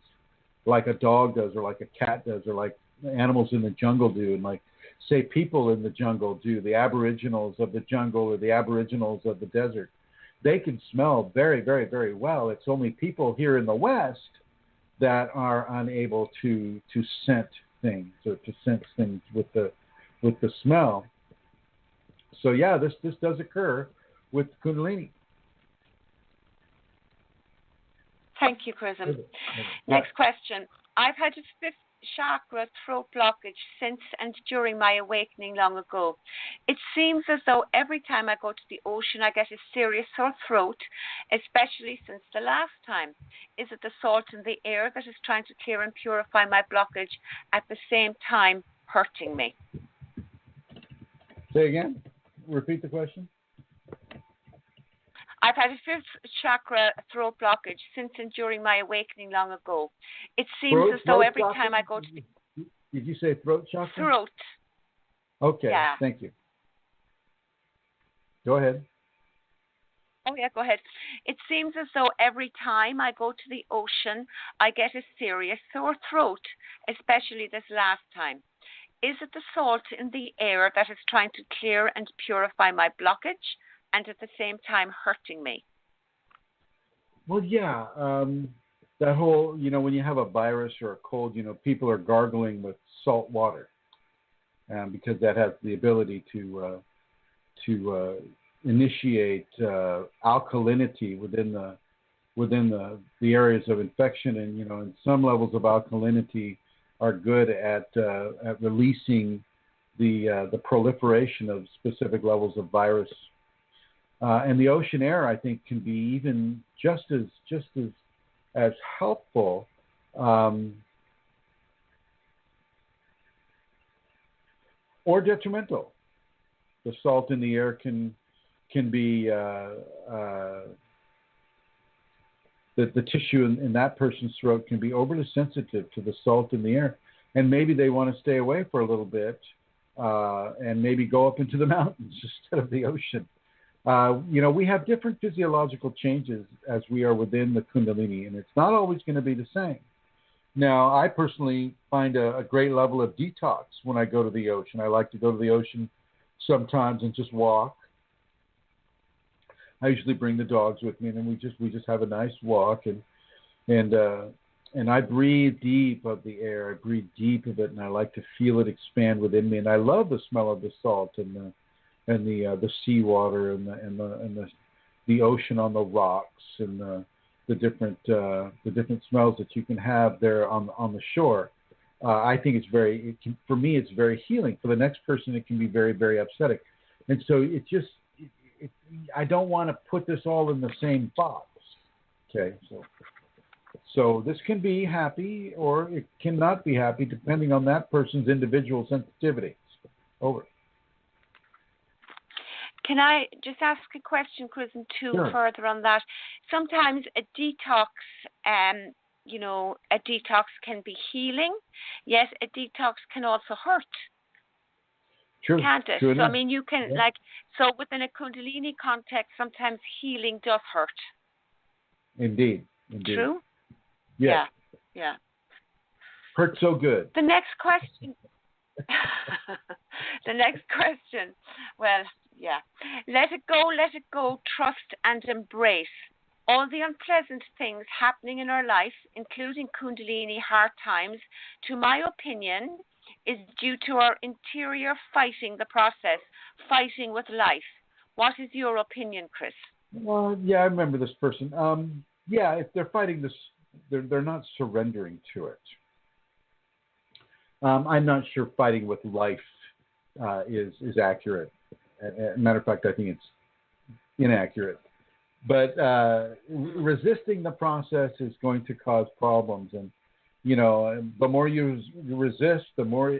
like a dog does, or like a cat does, or like animals in the jungle do, and like, say, people in the jungle do, the aboriginals of the jungle or the aboriginals of the desert. They can smell very, very, very well. It's only people here in the West that are unable to scent things or to sense things with the smell. So this does occur with Kundalini. Thank you, Chrism. Next question. I've had a fifth chakra throat blockage since and during my awakening long ago. It seems as though every time I go to the ocean, I get a serious sore throat, especially since the last time. Is it the salt in the air that is trying to clear and purify my blockage at the same time hurting me? Say again. Repeat the question. I've had a fifth chakra throat blockage since and during my awakening long ago. It seems as though every time I go to the Did you say throat chakra? throat. Okay, Yeah. thank you. Go ahead. Oh, yeah, go ahead. It seems as though every time I go to the ocean, I get a serious sore throat, especially this last time. Is it the salt in the air that is trying to clear and purify my blockage and at the same time hurting me? Well, yeah. That whole, when you have a virus or a cold, people are gargling with salt water because that has the ability to initiate alkalinity within the areas of infection, and some levels of alkalinity are good at releasing the proliferation of specific levels of virus. And the ocean air, I think, can be even just as helpful. Or detrimental. The salt in the air can be the tissue in that person's throat can be overly sensitive to the salt in the air, and maybe they want to stay away for a little bit and maybe go up into the mountains instead of the ocean. We have different physiological changes as we are within the Kundalini, and it's not always going to be the same. Now, I personally find a great level of detox when I go to the ocean. I like to go to the ocean sometimes and just walk. I usually bring the dogs with me, and we just have a nice walk, and I breathe deep of the air. I breathe deep of it, and I like to feel it expand within me. And I love the smell of the salt and the seawater and the ocean on the rocks and the different smells that you can have there on the shore. I think for me it's very healing. For the next person, it can be very, very upsetting. And so I don't want to put this all in the same box. Okay, so this can be happy or it cannot be happy depending on that person's individual sensitivity. Over. Can I just ask a question, Chrism, too, Sure. further on that? Sometimes a detox, a detox can be healing, yet a detox can also hurt. True. Can't it? True So, enough. I mean, you can, so within a Kundalini context, sometimes healing does hurt. Indeed. True? Yes. Yeah. Hurt so good. The next question. Well, yeah. Let it go, trust and embrace. All the unpleasant things happening in our life, including Kundalini hard times, to my opinion, is due to our interior fighting the process, fighting with life. What is your opinion, Chris? Well, yeah, I remember this person. If they're fighting this, they're not surrendering to it. I'm not sure fighting with life is accurate. As a matter of fact, I think it's inaccurate. But resisting the process is going to cause problems. And, the more you resist, the more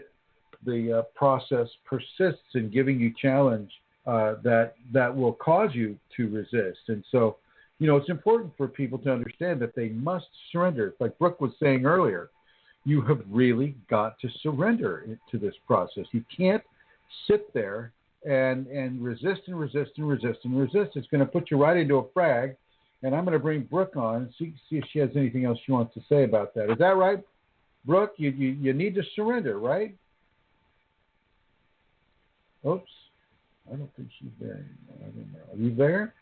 the process persists in giving you challenge that will cause you to resist. And so, it's important for people to understand that they must surrender. Like Brooke was saying earlier, you have really got to surrender to this process. You can't sit there and resist and resist and resist and resist. It's going to put you right into a frag. And I'm going to bring Brooke on and see if she has anything else she wants to say about that. Is that right, Brooke? You need to surrender, right? Oops. I don't think she's there anymore. I don't know. Are you there?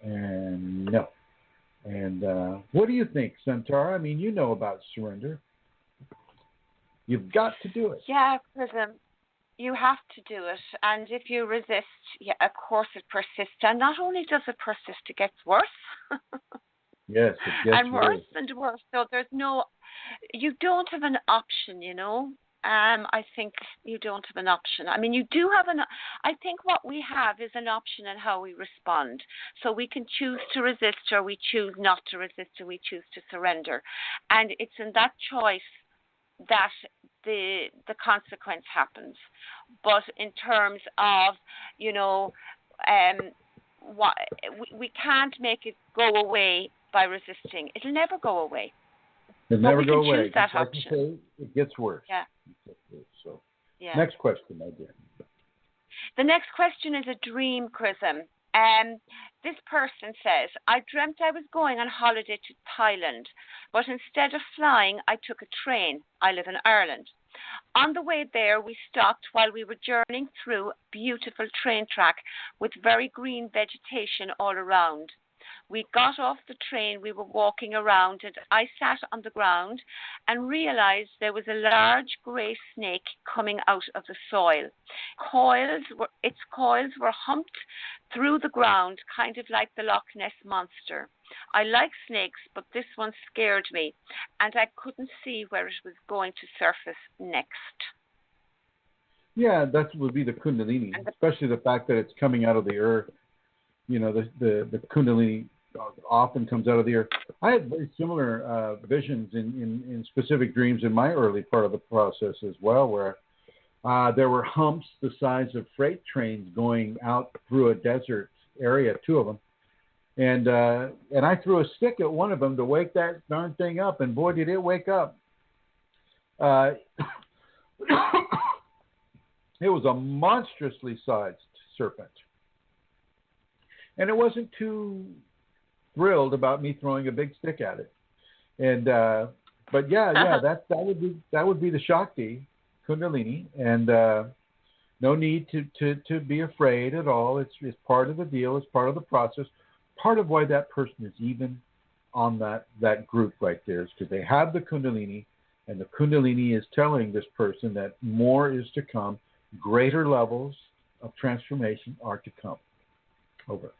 And no. And what do you think, Centaur? I mean, you know about surrender. You've got to do it. Yeah, Prism. You have to do it. And if you resist, of course it persists. And not only does it persist, it gets worse. Yes, it gets and worse and worse. So you don't have an option, I think you don't have an option. I mean, you do have I think what we have is an option in how we respond. So we can choose to resist, or we choose not to resist, or we choose to surrender. And it's in that choice that the consequence happens. But in terms of, we can't make it go away by resisting. It'll never go away. It'll never go away. Choose that like option. You say, it gets worse. Yeah. So, yeah. Next question, my dear. The next question is a dream, Chrism. This person says, I dreamt I was going on holiday to Thailand, but instead of flying, I took a train. I live in Ireland. On the way there, we stopped while we were journeying through a beautiful train track with very green vegetation all around. We got off the train, we were walking around, and I sat on the ground and realized there was a large grey snake coming out of the soil. Its coils were humped through the ground, kind of like the Loch Ness Monster. I like snakes, but this one scared me, and I couldn't see where it was going to surface next. Yeah, that would be the Kundalini, especially the fact that it's coming out of the earth. You know, the Kundalini often comes out of the earth. I had very similar visions in specific dreams in my early part of the process as well, where there were humps the size of freight trains going out through a desert area, 2 of them. And I threw a stick at one of them to wake that darn thing up, and boy, did it wake up. It was a monstrously sized serpent. And it wasn't too thrilled about me throwing a big stick at it. And but that would be the Shakti Kundalini, and no need to be afraid at all. It's part of the deal. It's part of the process. Part of why that person is even on that group right there is because they have the Kundalini, and the Kundalini is telling this person that more is to come. Greater levels of transformation are to come. Over.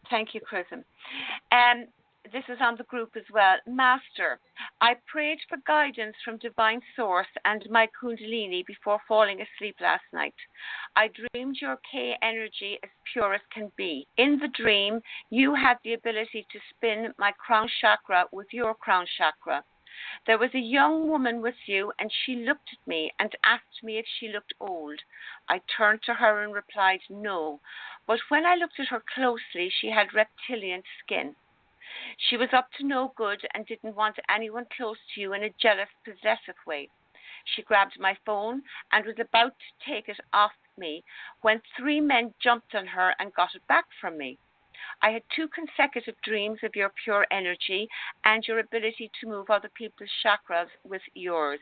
Thank you, Chrism. This is on the group as well. Master, I prayed for guidance from Divine Source and my Kundalini before falling asleep last night. I dreamed your K energy as pure as can be. In the dream, you had the ability to spin my crown chakra with your crown chakra. There was a young woman with you, and she looked at me and asked me if she looked old. I turned to her and replied no, but when I looked at her closely, she had reptilian skin. She was up to no good and didn't want anyone close to you in a jealous, possessive way. She grabbed my phone and was about to take it off me when 3 men jumped on her and got it back from me. I had 2 consecutive dreams of your pure energy and your ability to move other people's chakras with yours.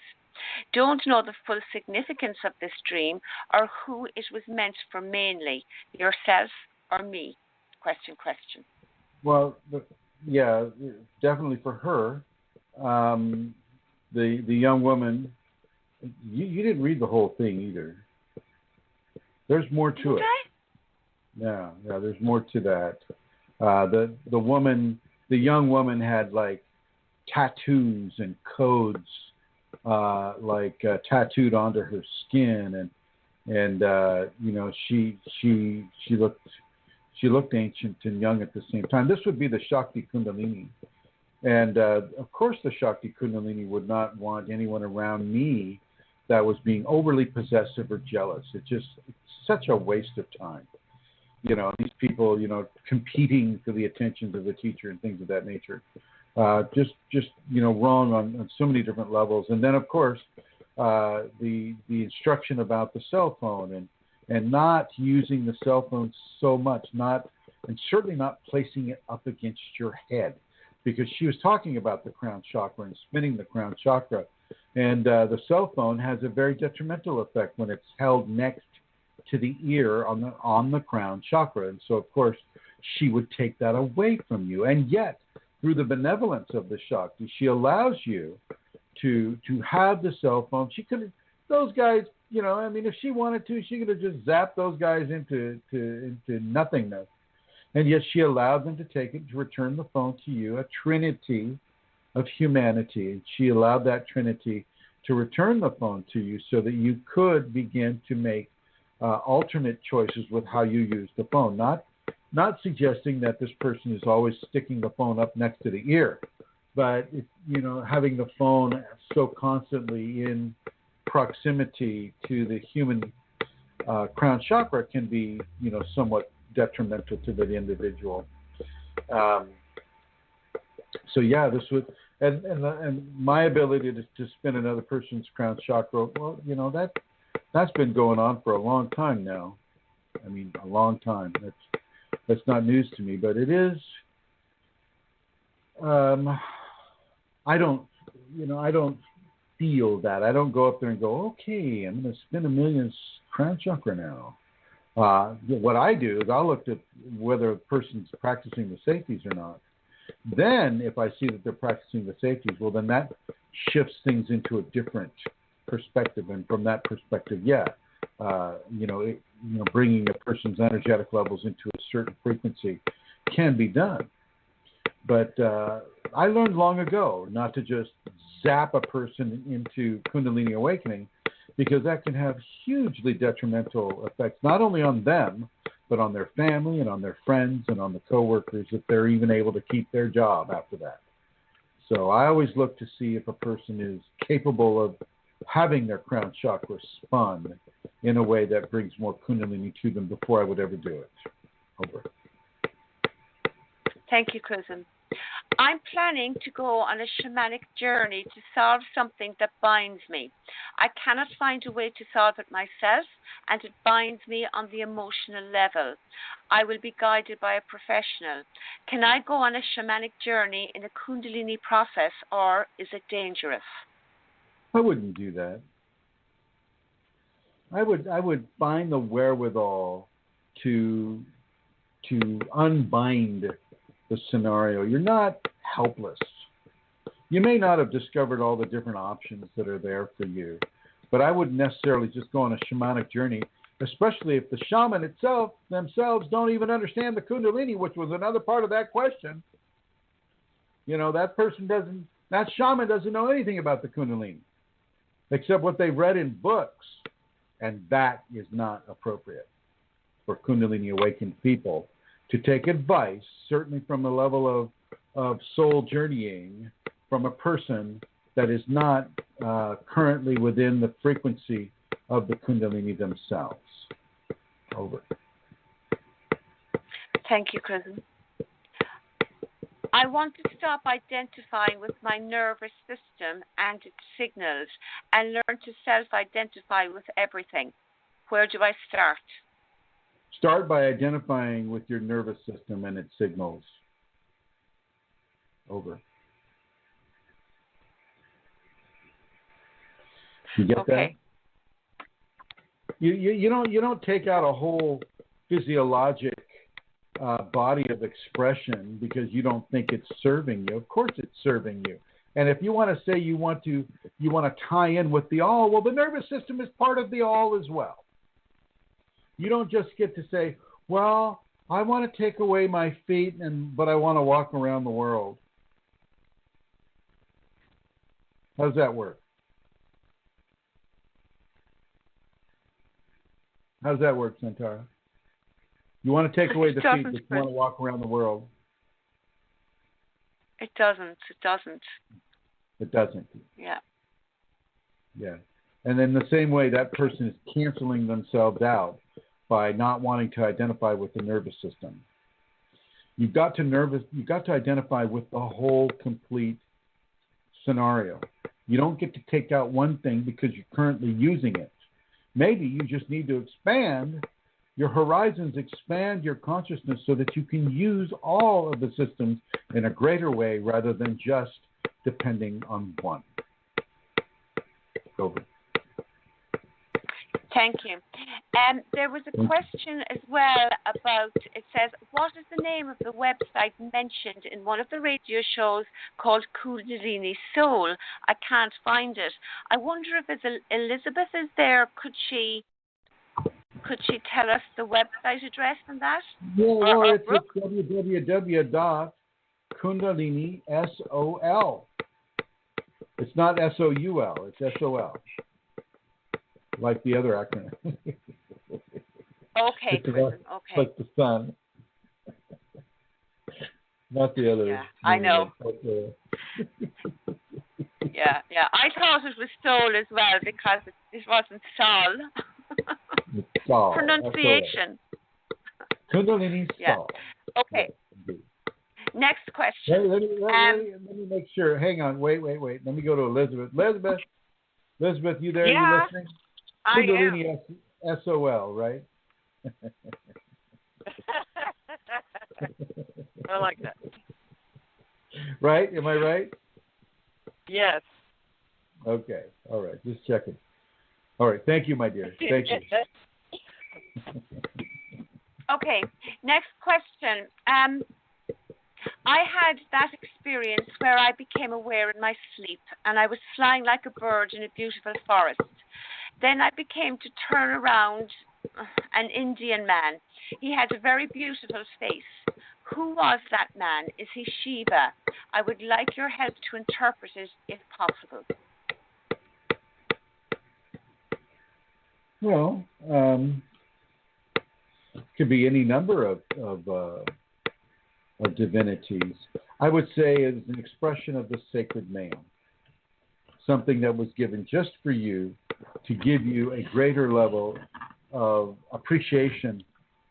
Don't know the full significance of this dream or who it was meant for mainly, yourself or me? Question. Well, yeah, definitely for her. The young woman, you didn't read the whole thing either. There's more to it. Yeah, there's more to that. The young woman had like tattoos and codes, tattooed onto her skin, and you know, she looked ancient and young at the same time. This would be the Shakti Kundalini, and of course, the Shakti Kundalini would not want anyone around me that was being overly possessive or jealous. It's such a waste of time. You know, these people, you know, competing for the attentions of the teacher and things of that nature. Just you know, wrong on so many different levels. And then, of course, the instruction about the cell phone and not using the cell phone so much, and certainly not placing it up against your head, because she was talking about the crown chakra and spinning the crown chakra. And the cell phone has a very detrimental effect when it's held next to the ear on the crown chakra. And so, of course, she would take that away from you. And yet, through the benevolence of the Shakti, she allows you to have the cell phone. She could, those guys, you know, I mean, if she wanted to, she could have just zapped those guys into nothingness. And yet she allowed them to take it, to return the phone to you, a trinity of humanity. And she allowed that trinity to return the phone to you so that you could begin to make alternate choices with how you use the phone. Not suggesting that this person is always sticking the phone up next to the ear, but you know, having the phone so constantly in proximity to the human crown chakra can be, you know, somewhat detrimental to the individual. So yeah, this would, and my ability to spin another person's crown chakra, well, that's been going on for a long time now. I mean, a long time. That's not news to me, but it is. I don't feel that. I don't go up there and go, okay, I'm going to spin a million's crown chakra now. What I do is I'll look at whether a person's practicing the safeties or not. Then, if I see that they're practicing the safeties, well, then that shifts things into a different perspective. And from that perspective, bringing a person's energetic levels into a certain frequency can be done. But I learned long ago not to just zap a person into Kundalini awakening, because that can have hugely detrimental effects, not only on them, but on their family and on their friends and on the coworkers, if they're even able to keep their job after that. So I always look to see if a person is capable of having their crown chakra spun in a way that brings more Kundalini to them before I would ever do it. Over. Thank you, Chrism. I'm planning to go on a shamanic journey to solve something that binds me. I cannot find a way to solve it myself, and it binds me on the emotional level. I will be guided by a professional. Can I go on a shamanic journey in a Kundalini process, or is it dangerous? I wouldn't do that. I would find the wherewithal to unbind the scenario. You're not helpless. You may not have discovered all the different options that are there for you, but I wouldn't necessarily just go on a shamanic journey, especially if the shaman themselves don't even understand the Kundalini, which was another part of that question. That shaman doesn't know anything about the Kundalini, except what they've read in books, and that is not appropriate for Kundalini awakened people to take advice, certainly from a level of soul journeying, from a person that is not currently within the frequency of the Kundalini themselves. Over. Thank you, Chrism. I want to stop identifying with my nervous system and its signals and learn to self-identify with everything. Where do I start? Start by identifying with your nervous system and its signals. Over. You get that? You don't take out a whole physiologic body of expression because you don't think it's serving you. Of course it's serving you. And if you want to say you want to tie in with the all, well, the nervous system is part of the all as well. You don't just get to say, well, I want to take away my feet, but I want to walk around the world. How does that work? How does that work, Santara? You want to take away the feet, but you want to walk around the world. It doesn't. It doesn't. Yeah. Yeah. And then the same way, that person is canceling themselves out by not wanting to identify with the nervous system. You've got to identify with the whole complete scenario. You don't get to take out one thing because you're currently using it. Maybe you just need to expand your horizons, expand your consciousness so that you can use all of the systems in a greater way rather than just depending on one. Over. Thank you. There was a question as well about, it says, what is the name of the website mentioned in one of the radio shows called Kundalini Soul? I can't find it. I wonder if Elizabeth is there. Could she tell us the website address on that? Yeah, it's www.Kundalini, S-O-L. It's not S-O-U-L, it's S-O-L. Like the other acronym. Okay, Chrism, okay. Like the sun. Not the other. Yeah, I know. Yeah. I thought it was soul as well because it wasn't sol. Sol. Pronunciation. Kundalini Yeah. solved. Okay. Yes, Next question. let me make sure. Hang on. Wait. Let me go to Elizabeth. Elizabeth, you there? Yeah, You listening? I am. Kundalini SOL, right? I like that. Right? Am I right? Yes. Okay. All right. Just checking. All right. Thank you, my dear. Thank you. Okay, next question. I had that experience where I became aware in my sleep and I was flying like a bird in a beautiful forest. Then I became to turn around an Indian man. He had a very beautiful face. Who was that man? Is he Shiva? I would like your help to interpret it if possible. Well, could be any number of divinities. I would say it's an expression of the sacred male, something that was given just for you to give you a greater level of appreciation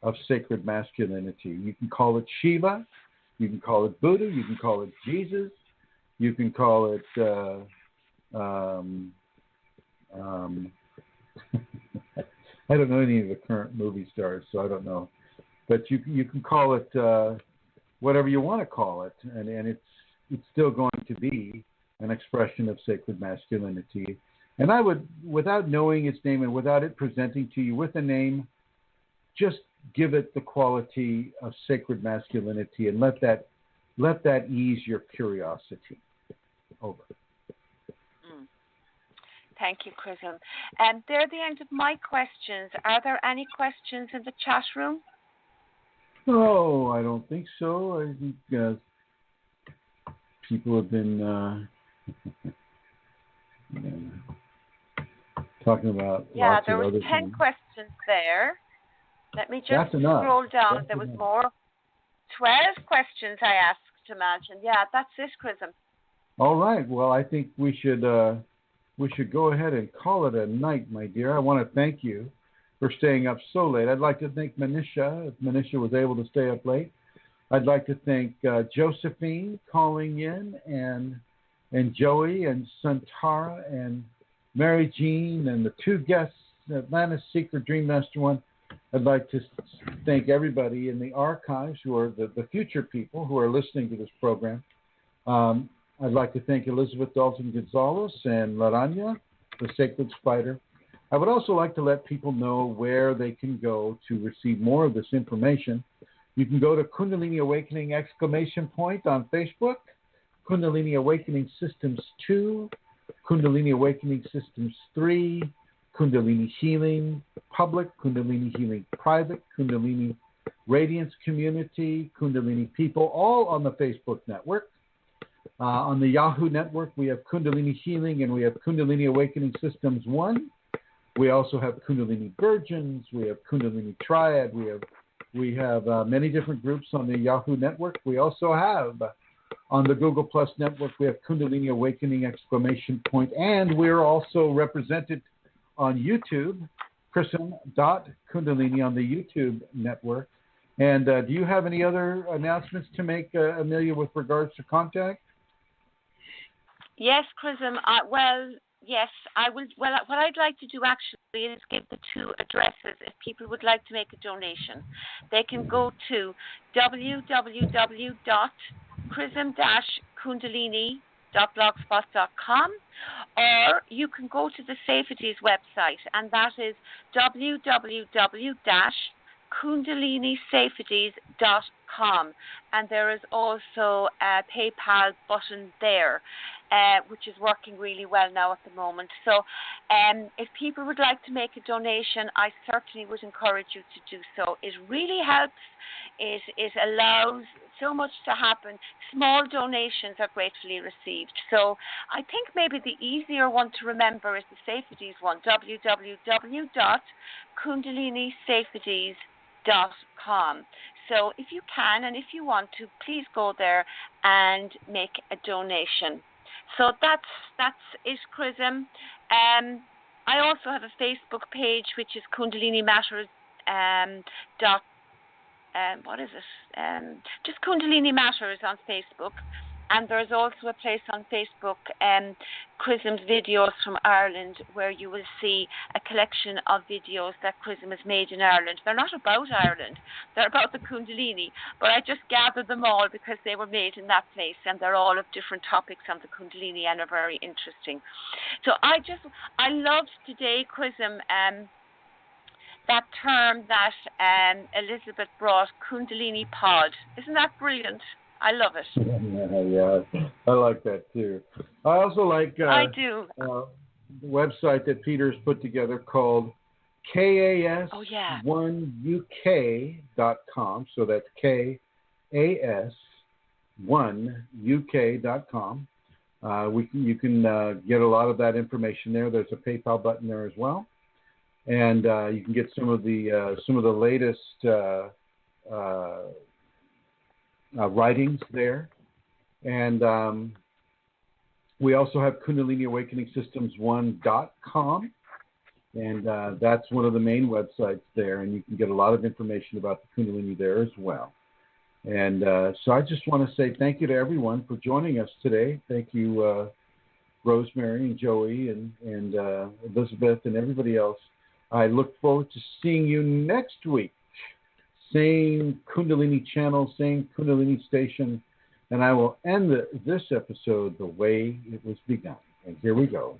of sacred masculinity. You can call it Shiva, you can call it Buddha, you can call it Jesus, you can call it I don't know any of the current movie stars, so I don't know. But you can call it whatever you want to call it, and it's still going to be an expression of sacred masculinity. And I would, without knowing its name and without it presenting to you with a name, just give it the quality of sacred masculinity and let that ease your curiosity. Over. Thank you, Chrism. They're the end of my questions. Are there any questions in the chat room? No, I don't think so. I think people have been talking about lots there of was other 10 things. questions there. Let me just That's enough. scroll down. That's there was enough. more. 12 questions I asked to imagine. Yeah, that's it, Chrism. All right. Well, I think we should go ahead and call it a night, my dear. I want to thank you for staying up so late. I'd like to thank Manisha, if Manisha was able to stay up late. I'd like to thank Josephine calling in, and Joey and Santara and Mary Jean and the two guests, Atlanta's Secret Dream Master One. I'd like to thank everybody in the archives who are the future people who are listening to this program. I'd like to thank Elizabeth Dalton Gonzalez and Laranya, the Sacred Spider. I would also like to let people know where they can go to receive more of this information. You can go to Kundalini Awakening ! On Facebook, Kundalini Awakening Systems 2, Kundalini Awakening Systems 3, Kundalini Healing Public, Kundalini Healing Private, Kundalini Radiance Community, Kundalini People, all on the Facebook network. On the Yahoo network, we have Kundalini Healing and we have Kundalini Awakening Systems 1. We also have Kundalini Virgins. We have Kundalini Triad. We have many different groups on the Yahoo network. We also have on the Google Plus network, we have Kundalini Awakening ! And we're also represented on YouTube, Chrism.Kundalini on the YouTube network. And do you have any other announcements to make, Amelia, with regards to contact? Yes, Chrism. Yes, I will. Well, what I'd like to do actually is give the two addresses if people would like to make a donation. They can go to www.chrism-kundalini.blogspot.com, or you can go to the Safeties website, and that is www-kundalinisafeties.com, and there is also a PayPal button there, which is working really well now at the moment. So if people would like to make a donation, I certainly would encourage you to do so. It really helps. It allows so much to happen. Small donations are gratefully received. So I think maybe the easier one to remember is the Safeties one, www.kundalinisafeties.com. So if you can and if you want to, please go there and make a donation. So that's it, Chrism. I also have a Facebook page, which is Kundalini Matters what is it? Just Kundalini Matters on Facebook. And there's also a place on Facebook, Chrism's videos from Ireland, where you will see a collection of videos that Chrism has made in Ireland. They're not about Ireland, they're about the Kundalini, but I just gathered them all because they were made in that place, and they're all of different topics on the Kundalini and are very interesting. So I loved today, Chrism, that term that Elizabeth brought, Kundalini pod. Isn't that brilliant? I love it. Yeah, I like that too. I also like I do. The website that Peter's put together called KAS1UK.com. So that's KAS1UK.com. You can get a lot of that information there. There's a PayPal button there as well, and you can get some of the latest writings there. And we also have KundaliniAwakeningSystems1.com, and that's one of the main websites there, and you can get a lot of information about the Kundalini there as well. And so I just want to say thank you to everyone for joining us today. Thank you, Rosemary and Joey and Elizabeth and everybody else. I look forward to seeing you next week. Same Kundalini channel, same Kundalini station, and I will end this episode the way it was begun. And here we go.